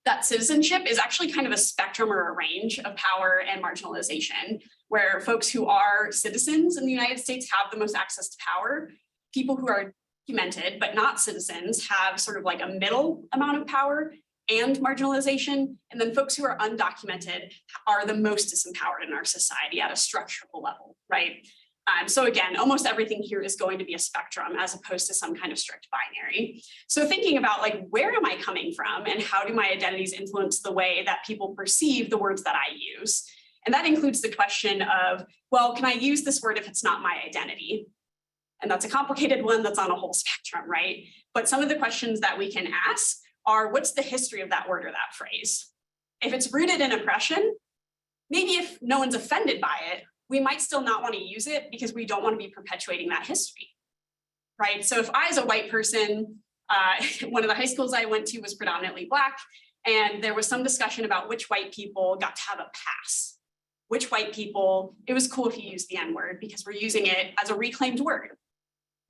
that citizenship is actually kind of a spectrum or a range of power and marginalization, where folks who are citizens in the United States have the most access to power. People who are documented but not citizens have sort of like a middle amount of power and marginalization. And then folks who are undocumented are the most disempowered in our society at a structural level, right? So again, almost everything here is going to be a spectrum as opposed to some kind of strict binary. So thinking about like, where am I coming from and how do my identities influence the way that people perceive the words that I use? And that includes the question of, well, can I use this word if it's not my identity? And that's a complicated one that's on a whole spectrum, right? But some of the questions that we can ask are, what's the history of that word or that phrase? If it's rooted in oppression, maybe if no one's offended by it, we might still not want to use it because we don't want to be perpetuating that history, right? So if I, as a white person, one of the high schools I went to was predominantly Black, and there was some discussion about which white people got to have a pass. Which white people, it was cool if you used the N-word because we're using it as a reclaimed word.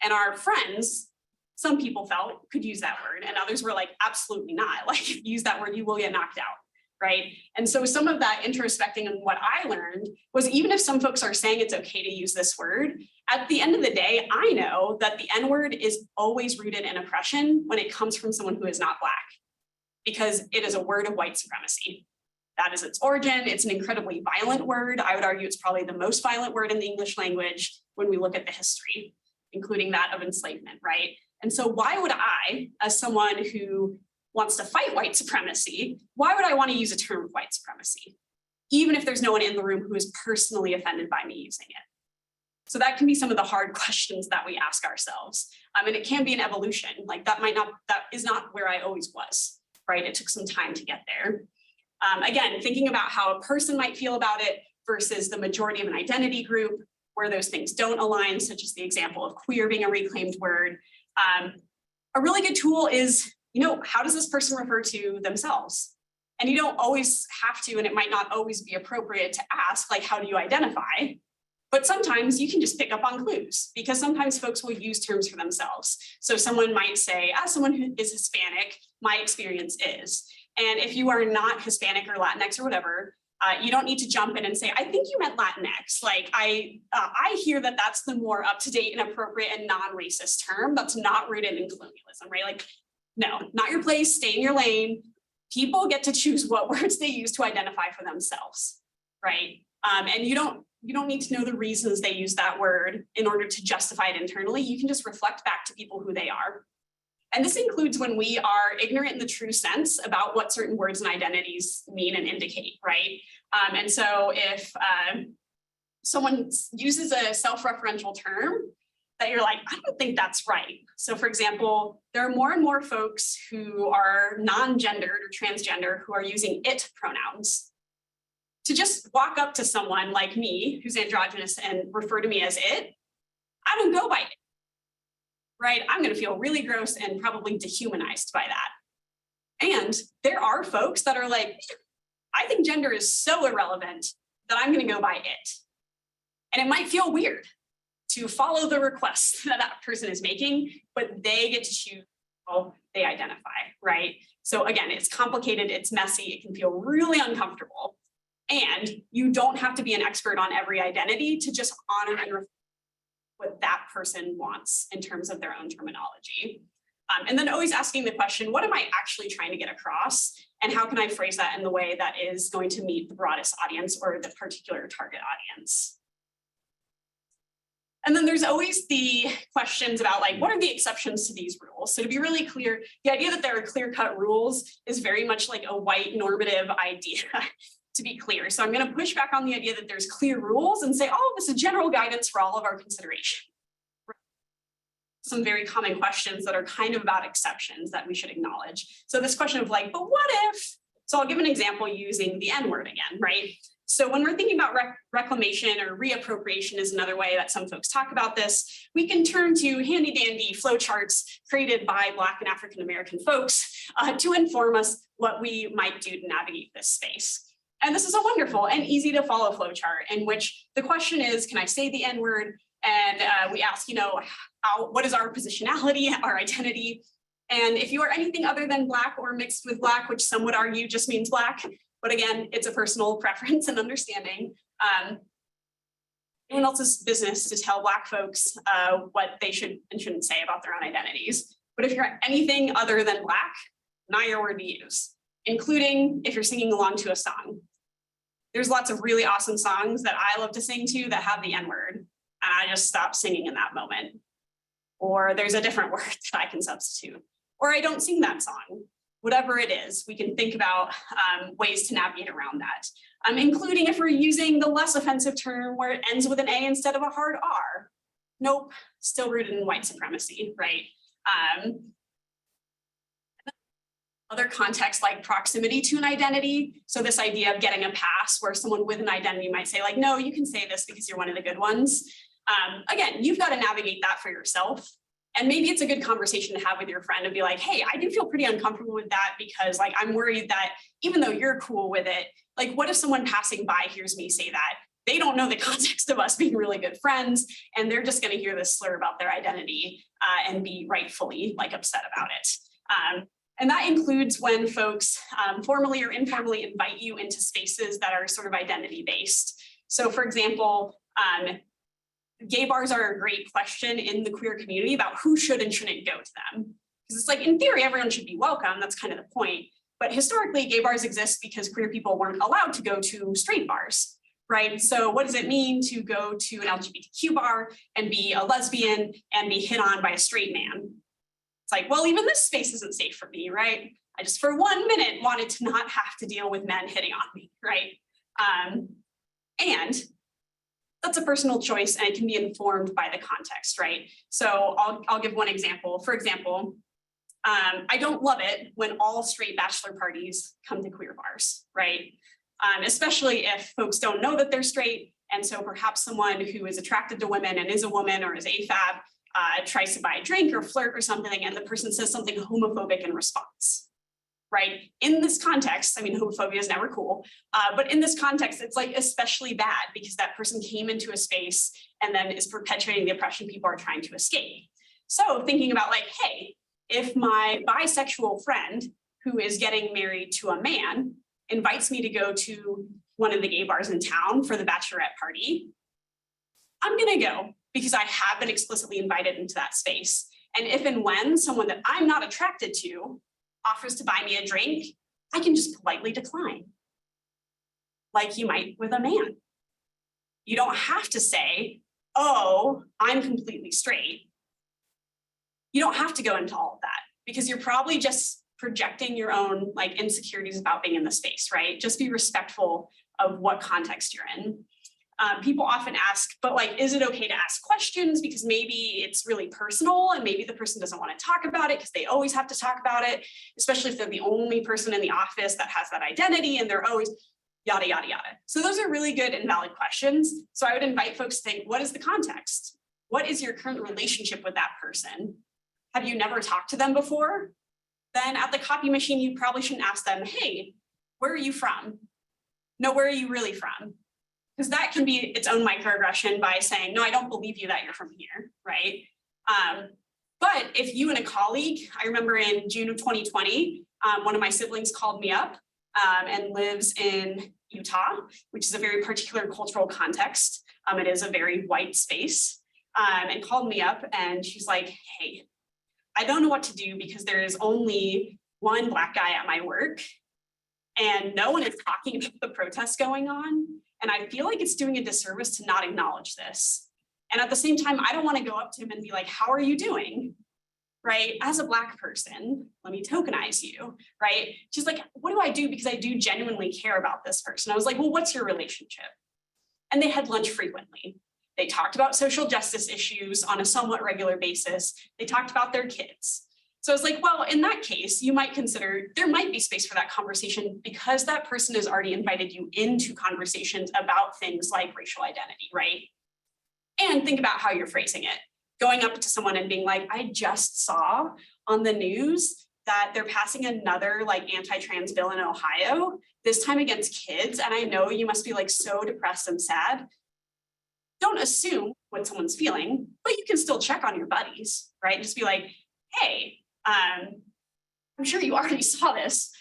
And our friends, some people felt could use that word, and others were like, absolutely not. Like, if you use that word, you will get knocked out. Right. And so some of that introspecting and what I learned was even if some folks are saying it's okay to use this word, at the end of the day, I know that the N-word is always rooted in oppression when it comes from someone who is not Black, because it is a word of white supremacy. That is its origin. It's an incredibly violent word. I would argue it's probably the most violent word in the English language when we look at the history, including that of enslavement, right? And so why would I, as someone who wants to fight white supremacy, why would I want to use a term of white supremacy, even if there's no one in the room who is personally offended by me using it? So that can be some of the hard questions that we ask ourselves. And it can be an evolution. Like that is not where I always was, right? It took some time to get there. Again, thinking about how a person might feel about it versus the majority of an identity group where those things don't align, such as the example of queer being a reclaimed word. A really good tool is, how does this person refer to themselves? And you don't always have to, and it might not always be appropriate to ask, like, how do you identify? But sometimes you can just pick up on clues because sometimes folks will use terms for themselves. So someone might say, as someone who is Hispanic, my experience is. And if you are not Hispanic or Latinx or whatever, you don't need to jump in and say, I think you meant Latinx. Like I hear that that's the more up-to-date and appropriate and non-racist term that's not rooted in colonialism, right? Like, no, not your place, stay in your lane. People get to choose what words they use to identify for themselves, right? And you don't need to know the reasons they use that word in order to justify it internally. You can just reflect back to people who they are. And this includes when we are ignorant in the true sense about what certain words and identities mean and indicate, right? And so if someone uses a self-referential term that you're like, I don't think that's right. So for example, there are more and more folks who are non-gendered or transgender who are using it pronouns. To just walk up to someone like me who's androgynous and refer to me as it, I don't go by it. Right? I'm going to feel really gross and probably dehumanized by that. And there are folks that are like, I think gender is so irrelevant that I'm going to go by it. And it might feel weird to follow the requests that that person is making, but they get to choose how they identify, right? So again, it's complicated, it's messy, it can feel really uncomfortable. And you don't have to be an expert on every identity to just honor and reflect what that person wants in terms of their own terminology. And then always asking the question, what am I actually trying to get across? And how can I phrase that in the way that is going to meet the broadest audience or the particular target audience? And then there's always the questions about like, what are the exceptions to these rules? So to be really clear, the idea that there are clear-cut rules is very much like a white normative idea. To be clear. So I'm going to push back on the idea that there's clear rules and say, oh, this is general guidance for all of our consideration. Some very common questions that are kind of about exceptions that we should acknowledge. So this question of like, but what if? So I'll give an example using the N word again, right? So when we're thinking about reclamation or reappropriation is another way that some folks talk about this, we can turn to handy dandy flowcharts created by Black and African American folks to inform us what we might do to navigate this space. And this is a wonderful and easy to follow flowchart in which the question is, can I say the N word? And we ask, what is our positionality, our identity? And if you are anything other than Black or mixed with Black, which some would argue just means Black, but again, it's a personal preference and understanding. Anyone else's business to tell Black folks what they should and shouldn't say about their own identities. But if you're anything other than Black, not your word to use, including if you're singing along to a song. There's lots of really awesome songs that I love to sing to that have the N word, and I just stop singing in that moment. Or there's a different word that I can substitute, or I don't sing that song. Whatever it is, we can think about ways to navigate around that, including if we're using the less offensive term where it ends with an A instead of a hard R. Nope, still rooted in white supremacy, right? Other contexts like proximity to an identity. So this idea of getting a pass where someone with an identity might say like, no, you can say this because you're one of the good ones. Again, you've got to navigate that for yourself. And maybe it's a good conversation to have with your friend and be like, hey, I do feel pretty uncomfortable with that because like, I'm worried that even though you're cool with it, like what if someone passing by hears me say that? They don't know the context of us being really good friends, and they're just gonna hear this slur about their identity and be rightfully like upset about it. And that includes when folks formally or informally invite you into spaces that are sort of identity-based. So for example, gay bars are a great question in the queer community about who should and shouldn't go to them. Because it's like, in theory, everyone should be welcome. That's kind of the point. But historically, gay bars exist because queer people weren't allowed to go to straight bars, right? So what does it mean to go to an LGBTQ bar and be a lesbian and be hit on by a straight man? It's like, well, even this space isn't safe for me, right? I just for 1 minute wanted to not have to deal with men hitting on me, right? And that's a personal choice and it can be informed by the context, right? So I'll give one example. For example, I don't love it when all straight bachelor parties come to queer bars, right? especially if folks don't know that they're straight. And so perhaps someone who is attracted to women and is a woman or is AFAB tries to buy a drink or flirt or something, and the person says something homophobic in response, right? In this context, I mean, homophobia is never cool, but in this context, it's like especially bad because that person came into a space and then is perpetuating the oppression people are trying to escape. So thinking about like, hey, if my bisexual friend who is getting married to a man invites me to go to one of the gay bars in town for the bachelorette party, I'm gonna go because I have been explicitly invited into that space. And if and when someone that I'm not attracted to offers to buy me a drink, I can just politely decline. Like you might with a man. You don't have to say, oh, I'm completely straight. You don't have to go into all of that because you're probably just projecting your own like insecurities about being in the space, right? Just be respectful of what context you're in. People often ask, but like, is it okay to ask questions? Because maybe it's really personal and maybe the person doesn't want to talk about it because they always have to talk about it, especially if they're the only person in the office that has that identity and they're always yada, yada, yada. So those are really good and valid questions. So I would invite folks to think, what is the context? What is your current relationship with that person? Have you never talked to them before? Then at the copy machine, you probably shouldn't ask them, hey, where are you from? No, where are you really from? Because that can be its own microaggression by saying, no, I don't believe you that you're from here, right? But if you and a colleague, I remember in June of 2020, one of my siblings called me up and lives in Utah, which is a very particular cultural context. It is a very white space, and called me up and she's like, hey, I don't know what to do because there is only one Black guy at my work and no one is talking about the protests going on. And I feel like it's doing a disservice to not acknowledge this. And at the same time, I don't want to go up to him and be like, how are you doing? Right? As a Black person, let me tokenize you, right? She's like, what do I do? Because I do genuinely care about this person. I was like, well, what's your relationship? And they had lunch frequently. They talked about social justice issues on a somewhat regular basis. They talked about their kids. So I was like, well, in that case, you might consider there might be space for that conversation because that person has already invited you into conversations about things like racial identity, right? And think about how you're phrasing it. Going up to someone and being like, I just saw on the news that they're passing another like anti-trans bill in Ohio, this time against kids. And I know you must be like so depressed and sad. Don't assume what someone's feeling, but you can still check on your buddies, right? Just be like, hey, I'm sure you already saw this.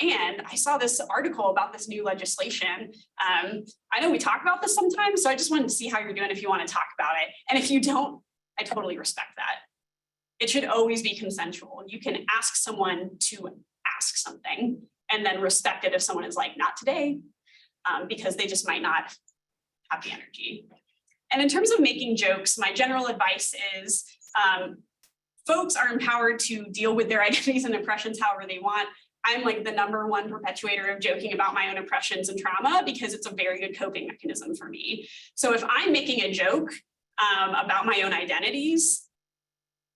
And I saw this article about this new legislation. I know we talk about this sometimes, so I just wanted to see how you're doing if you want to talk about it. And if you don't, I totally respect that. It should always be consensual. You can ask someone to ask something and then respect it if someone is like, not today, because they just might not have the energy. And in terms of making jokes, my general advice is folks are empowered to deal with their identities and oppressions however they want. I'm like the #1 perpetuator of joking about my own oppressions and trauma because it's a very good coping mechanism for me. So if I'm making a joke about my own identities,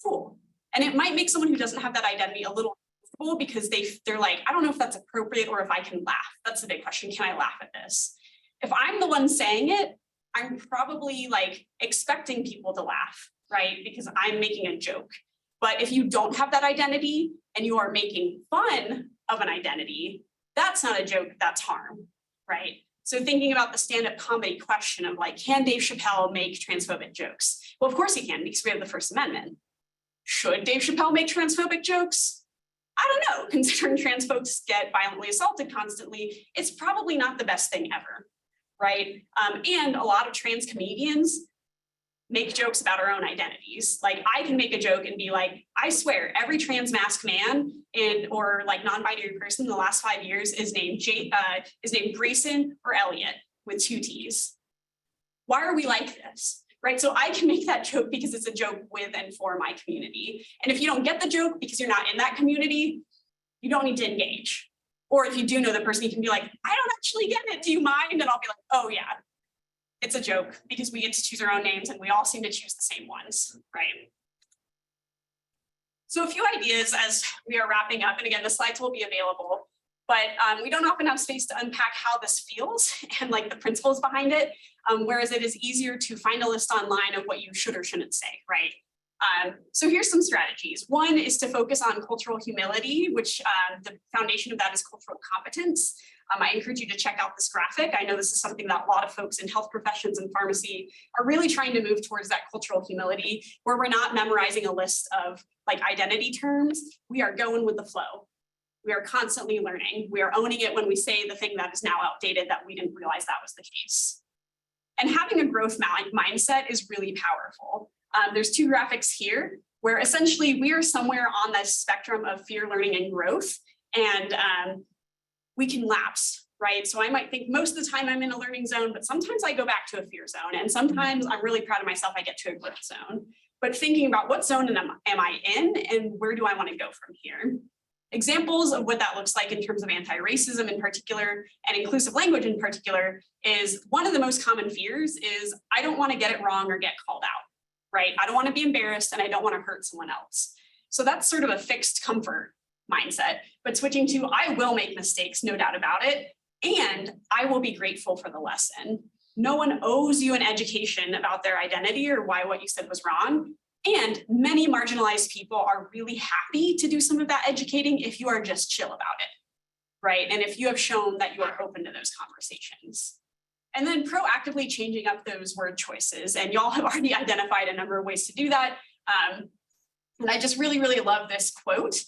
cool. And it might make someone who doesn't have that identity a little uncomfortable because they're like, I don't know if that's appropriate or if I can laugh. That's the big question. Can I laugh at this? If I'm the one saying it, I'm probably like expecting people to laugh, right? Because I'm making a joke. But if you don't have that identity and you are making fun of an identity, that's not a joke, that's harm, right? So thinking about the stand-up comedy question of like, can Dave Chappelle make transphobic jokes? Well, of course he can because we have the First Amendment. Should Dave Chappelle make transphobic jokes? I don't know, considering trans folks get violently assaulted constantly, it's probably not the best thing ever, right? And a lot of trans comedians make jokes about our own identities. Like I can make a joke and be like, I swear every trans masked man or like non-binary person in the last 5 years is named Grayson or Elliot with 2 T's. Why are we like this? Right? So I can make that joke because it's a joke with and for my community. And if you don't get the joke because you're not in that community, you don't need to engage. Or if you do know the person, you can be like, I don't actually get it. Do you mind? And I'll be like, oh yeah, it's a joke because we get to choose our own names and we all seem to choose the same ones, right? So a few ideas as we are wrapping up. And again, the slides will be available, but we don't often have space to unpack how this feels and like the principles behind it. Whereas it is easier to find a list online of what you should or shouldn't say, right? So here's some strategies. One is to focus on cultural humility, which the foundation of that is cultural competence. I encourage you to check out this graphic. I know this is something that a lot of folks in health professions and pharmacy are really trying to move towards, that cultural humility, where we're not memorizing a list of like identity terms. We are going with the flow. We are constantly learning. We are owning it when we say the thing that is now outdated that we didn't realize that was the case. And having a growth mindset is really powerful. There's two graphics here where essentially we are somewhere on the spectrum of fear, learning, and growth. And we can lapse, right? So I might think most of the time I'm in a learning zone, but sometimes I go back to a fear zone. And sometimes I'm really proud of myself, I get to a growth zone. But thinking about what zone am I in and where do I want to go from here? Examples of what that looks like in terms of anti-racism in particular and inclusive language in particular is one of the most common fears is I don't want to get it wrong or get called out, right? I don't want to be embarrassed and I don't want to hurt someone else. So that's sort of a fixed comfort mindset, but switching to I will make mistakes, no doubt about it, and I will be grateful for the lesson. No one owes you an education about their identity or why what you said was wrong. And many marginalized people are really happy to do some of that educating if you are just chill about it, right? And if you have shown that you are open to those conversations. And then proactively changing up those word choices. And y'all have already identified a number of ways to do that. And I just really, really love this quote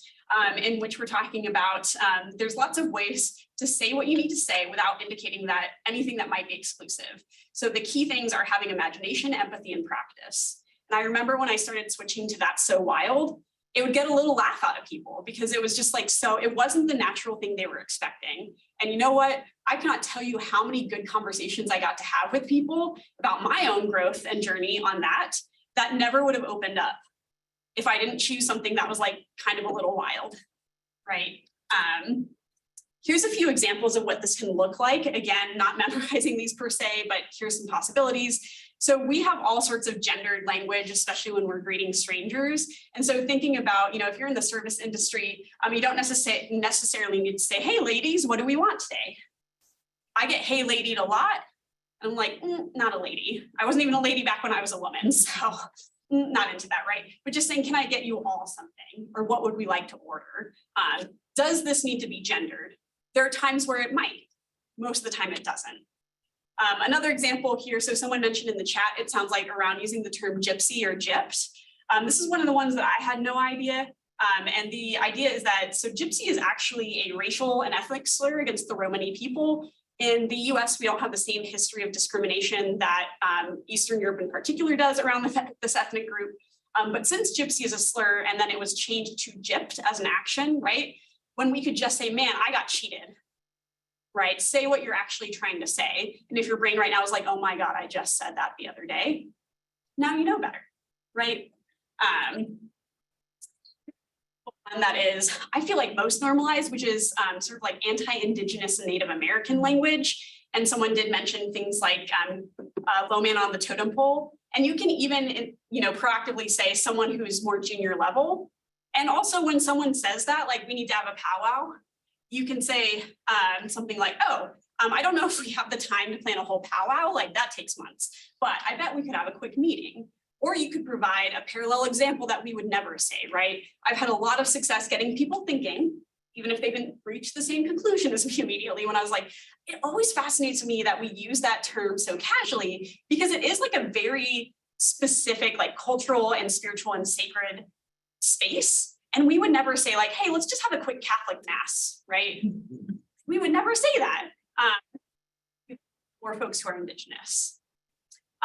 in which we're talking about there's lots of ways to say what you need to say without indicating that anything that might be exclusive. So the key things are having imagination, empathy, and practice. And I remember when I started switching to That's So Wild, it would get a little laugh out of people because it was just like, so it wasn't the natural thing they were expecting. And you know what? I cannot tell you how many good conversations I got to have with people about my own growth and journey on that never would have opened up if I didn't choose something that was like kind of a little wild, right? Here's a few examples of what this can look like. Again, not memorizing these per se, but here's some possibilities. So we have all sorts of gendered language, especially when we're greeting strangers. And so thinking about, if you're in the service industry, you don't necessarily need to say, hey, ladies, what do we want today? I get hey, ladied a lot. And I'm like, not a lady. I wasn't even a lady back when I was a woman. So not into that, right? But just saying, can I get you all something? Or what would we like to order? Does this need to be gendered? There are times where it might. Most of the time it doesn't. Another example here, so someone mentioned in the chat, it sounds like around using the term gypsy or gypped. This is one of the ones that I had no idea. And the idea is that, so gypsy is actually a racial and ethnic slur against the Romani people. In the US, we don't have the same history of discrimination that Eastern Europe in particular does around this ethnic group. But since gypsy is a slur and then it was changed to gypped as an action, right? When we could just say, man, I got cheated, right? Say what you're actually trying to say. And if your brain right now is like, oh my God, I just said that the other day. Now you know better, right? One that is, I feel like most normalized, which is sort of like anti-Indigenous and Native American language. And someone did mention things like low man on the totem pole. And you can even, proactively say someone who's more junior level. And also when someone says that, like we need to have a powwow, you can say something like, I don't know if we have the time to plan a whole powwow, like that takes months, but I bet we could have a quick meeting. Or you could provide a parallel example that we would never say, right? I've had a lot of success getting people thinking, even if they didn't reach the same conclusion as me immediately, when I was like, it always fascinates me that we use that term so casually because it is like a very specific, like cultural and spiritual and sacred space. And we would never say like, hey, let's just have a quick Catholic mass, right? We would never say that for folks who are Indigenous.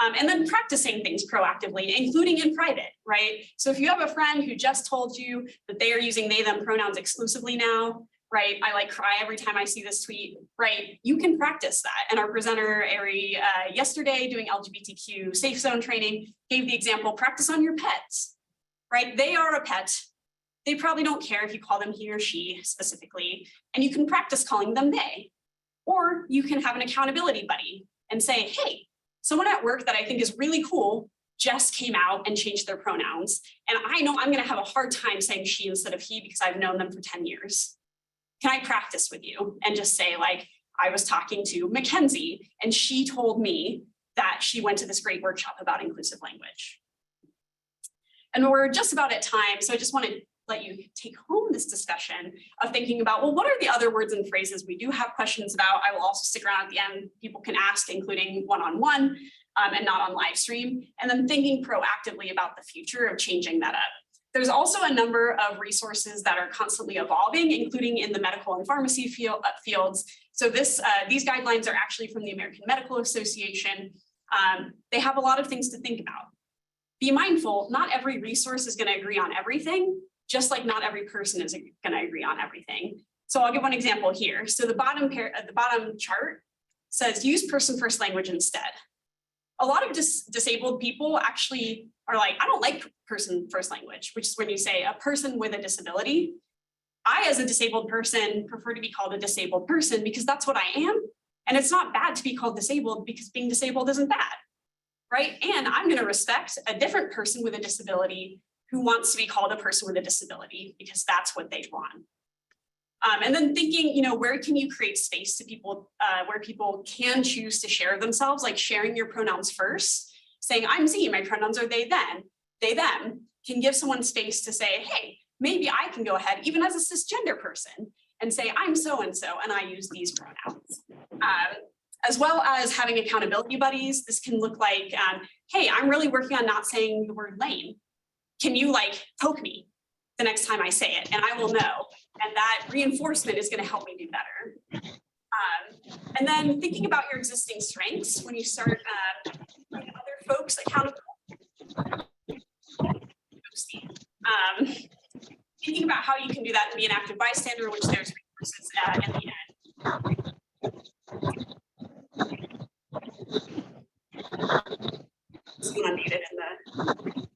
And then practicing things proactively, including in private, right? So if you have a friend who just told you that they are using they, them pronouns exclusively now, right? I like cry every time I see this tweet, right? You can practice that. And our presenter, Ari, yesterday doing LGBTQ safe zone training, gave the example, practice on your pets, right? They are a pet. They probably don't care if you call them he or she specifically, and you can practice calling them they. Or you can have an accountability buddy and say, hey, someone at work that I think is really cool just came out and changed their pronouns. And I know I'm going to have a hard time saying she instead of he because I've known them for 10 years. can I practice with you and just say like, I was talking to Mackenzie and she told me that she went to this great workshop about inclusive language. And we're just about at time, so I just want to let you take home this discussion of thinking about, well, what are the other words and phrases we do have questions about? I will also stick around at the end. People can ask, including one-on-one and not on live stream, and then thinking proactively about the future of changing that up. There's also a number of resources that are constantly evolving, including in the medical and pharmacy fields. So these guidelines are actually from the American Medical Association. They have a lot of things to think about. Be mindful, not every resource is going to agree on everything, just like not every person is going to agree on everything. So I'll give one example here. So the bottom chart says use person first language instead. A lot of disabled people actually are like, I don't like person first language, which is when you say a person with a disability. I, as a disabled person, prefer to be called a disabled person because that's what I am. And it's not bad to be called disabled because being disabled isn't bad, right? And I'm going to respect a different person with a disability who wants to be called a person with a disability because that's what they want. And then thinking, where can you create space to people where people can choose to share themselves, like sharing your pronouns first, saying I'm Z, my pronouns are they, them, can give someone space to say, hey, maybe I can go ahead, even as a cisgender person, and say I'm so-and-so, and I use these pronouns. As well as having accountability buddies. This can look like, hey, I'm really working on not saying the word lame. Can you poke me the next time I say it, and I will know. And that reinforcement is going to help me do better. And then thinking about your existing strengths when you start making other folks accountable. Thinking about how you can do that and be an active bystander, which there's resources at the end. It's unmuted in the.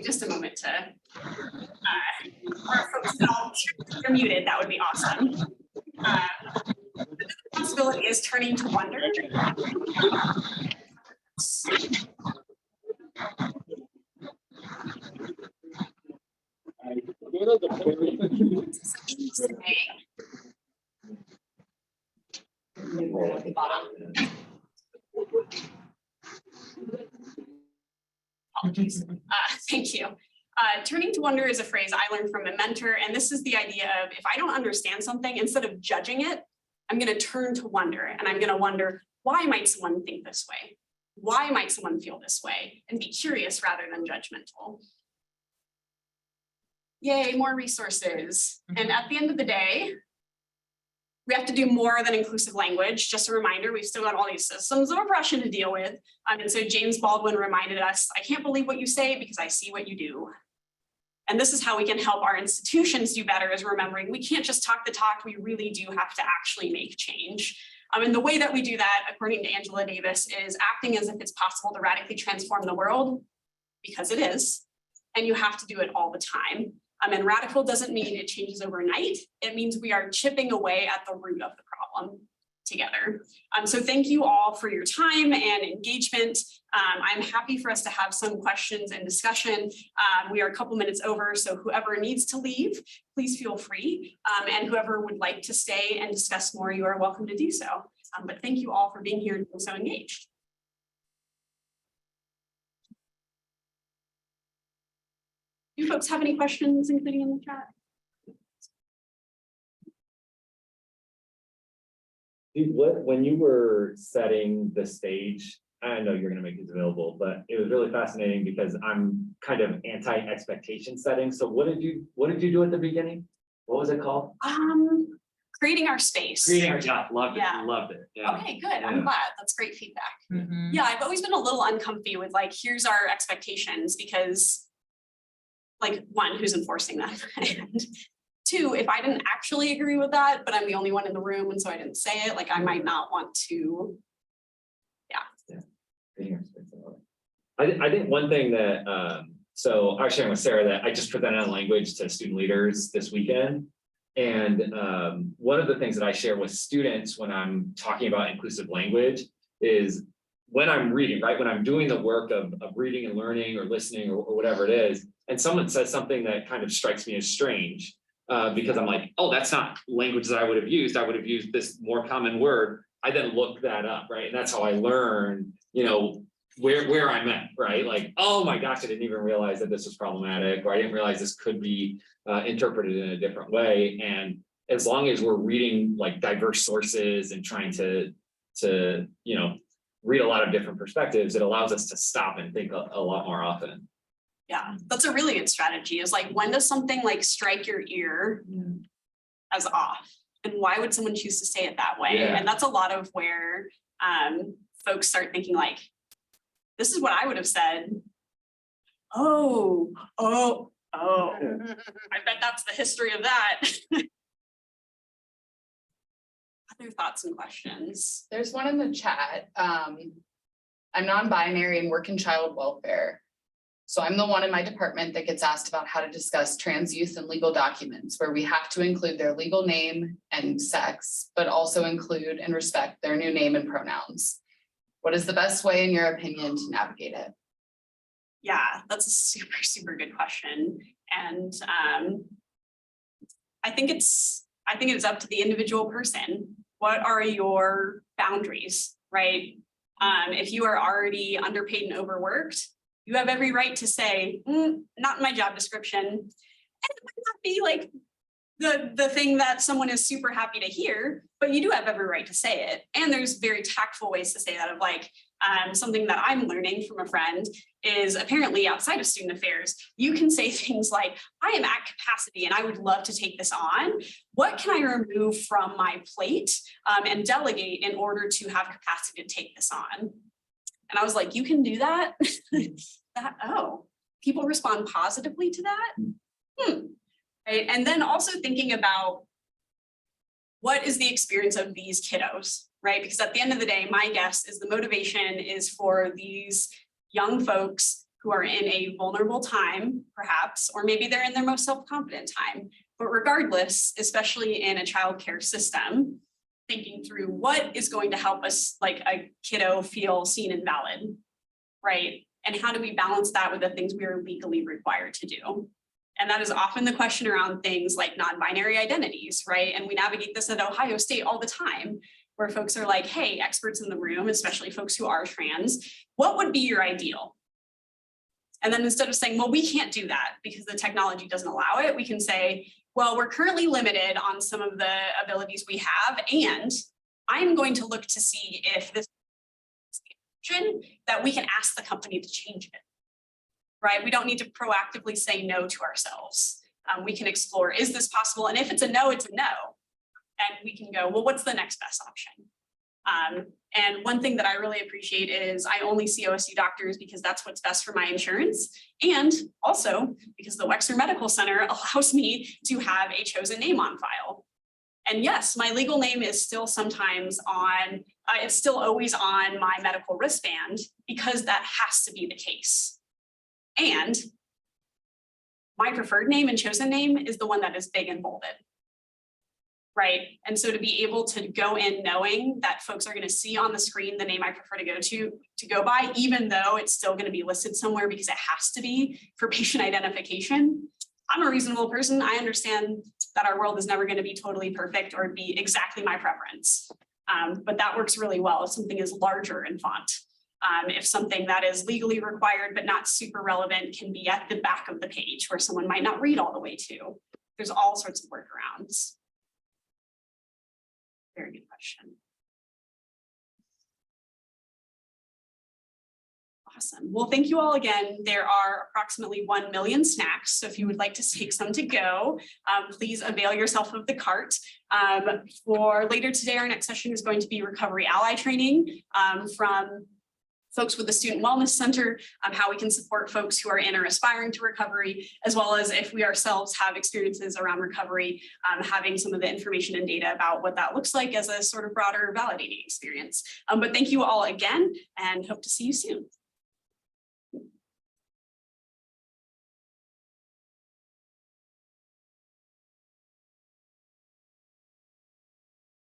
Just a moment to, our folks can all, they're muted, that would be awesome. The responsibility is turning to wonder. Apologies. Thank you. Turning to wonder is a phrase I learned from a mentor, and this is the idea of if I don't understand something, instead of judging it, I'm going to turn to wonder, and I'm going to wonder, why might someone think this way? Why might someone feel this way? And be curious rather than judgmental. Yay, more resources. And at the end of the day, we have to do more than inclusive language. Just a reminder, we've still got all these systems of oppression to deal with. And so James Baldwin reminded us, I can't believe what you say because I see what you do. And this is how we can help our institutions do better, is remembering we can't just talk the talk, we really do have to actually make change. And the way that we do that, according to Angela Davis, is acting as if it's possible to radically transform the world, because it is, and you have to do it all the time. And radical doesn't mean it changes overnight. It means we are chipping away at the root of the problem together. So thank you all for your time and engagement. I'm happy for us to have some questions and discussion. We are a couple minutes over, so whoever needs to leave, please feel free. And whoever would like to stay and discuss more, you are welcome to do so. But thank you all for being here and so engaged. Do folks have any questions, including in the chat? When you were setting the stage, I know you're going to make these available, but it was really fascinating because I'm kind of anti-expectation setting. So what did you do at the beginning? What was it called? Creating our space. Creating our job. Loved it. Yeah. Loved it. Yeah. Okay, good. I'm glad. That's great feedback. Mhm. Yeah, I've always been a little uncomfy with here's our expectations, because one, who's enforcing that? And two, if I didn't actually agree with that, but I'm the only one in the room and so I didn't say it, I might not want to. I think one thing that, so I was sharing with Sarah that I just presented on language to student leaders this weekend. And one of the things that I share with students when I'm talking about inclusive language is when I'm reading, right? When I'm doing the work of reading and learning or listening or whatever it is, and someone says something that kind of strikes me as strange, because I'm like, oh, that's not language that I would have used. I would have used this more common word. I then looked that up, right? And that's how I learned, you know, where I'm at, right? Like, oh my gosh, I didn't even realize that this was problematic, or I didn't realize this could be interpreted in a different way. And as long as we're reading like diverse sources and trying to you know, read a lot of different perspectives, it allows us to stop and think a lot more often. Yeah, that's a really good strategy, is like, when does something like strike your ear as off? And why would someone choose to say it that way? Yeah. And that's a lot of where folks start thinking like, this is what I would have said. Oh, I bet that's the history of that. Other thoughts and questions? There's one in the chat. I'm non-binary and work in child welfare. So I'm the one in my department that gets asked about how to discuss trans youth and legal documents, where we have to include their legal name and sex, but also include and respect their new name and pronouns. What is the best way, in your opinion, to navigate it? Yeah, that's a super, super good question. And I think it's up to the individual person. What are your boundaries, right? If you are already underpaid and overworked, you have every right to say, not in my job description. And it might not be like the thing that someone is super happy to hear, but you do have every right to say it. And there's very tactful ways to say that, of like, something that I'm learning from a friend is apparently outside of student affairs, you can say things like, I am at capacity and I would love to take this on. What can I remove from my plate and delegate in order to have capacity to take this on? And I was like, you can do that? Oh, people respond positively to that? Right. And then also thinking about, what is the experience of these kiddos, right? Because at the end of the day, my guess is the motivation is for these young folks who are in a vulnerable time, perhaps, or maybe they're in their most self-confident time. But regardless, especially in a childcare system, thinking through what is going to help us, like a kiddo, feel seen and valid, right? And how do we balance that with the things we are legally required to do? And that is often the question around things like non-binary identities, right? And we navigate this at Ohio State all the time, where folks are like, hey, experts in the room, especially folks who are trans, what would be your ideal? And then instead of saying, well, we can't do that because the technology doesn't allow it, we can say, well, we're currently limited on some of the abilities we have, and I'm going to look to see if this is the option that we can ask the company to change it. Right? We don't need to proactively say no to ourselves. We can explore, is this possible? And if it's a no, it's a no. And we can go, well, what's the next best option? And one thing that I really appreciate is I only see OSU doctors because that's what's best for my insurance. And also because the Wexner Medical Center allows me to have a chosen name on file. And yes, my legal name is still sometimes on, it's still always on my medical wristband because that has to be the case. And my preferred name and chosen name is the one that is big and bolded. Right. And so to be able to go in knowing that folks are going to see on the screen the name I prefer to go by, even though it's still going to be listed somewhere because it has to be for patient identification. I'm a reasonable person. I understand that our world is never going to be totally perfect or be exactly my preference. But that works really well if something is larger in font. If something that is legally required but not super relevant can be at the back of the page where someone might not read all the way to. There's all sorts of workarounds. Very good question. Awesome. Well, thank you all again. There are approximately 1 million snacks. So if you would like to take some to go, please avail yourself of the cart. For later today, our next session is going to be recovery ally training from folks with the Student Wellness Center, how we can support folks who are in or aspiring to recovery, as well as if we ourselves have experiences around recovery, having some of the information and data about what that looks like as a sort of broader validating experience. But thank you all again and hope to see you soon.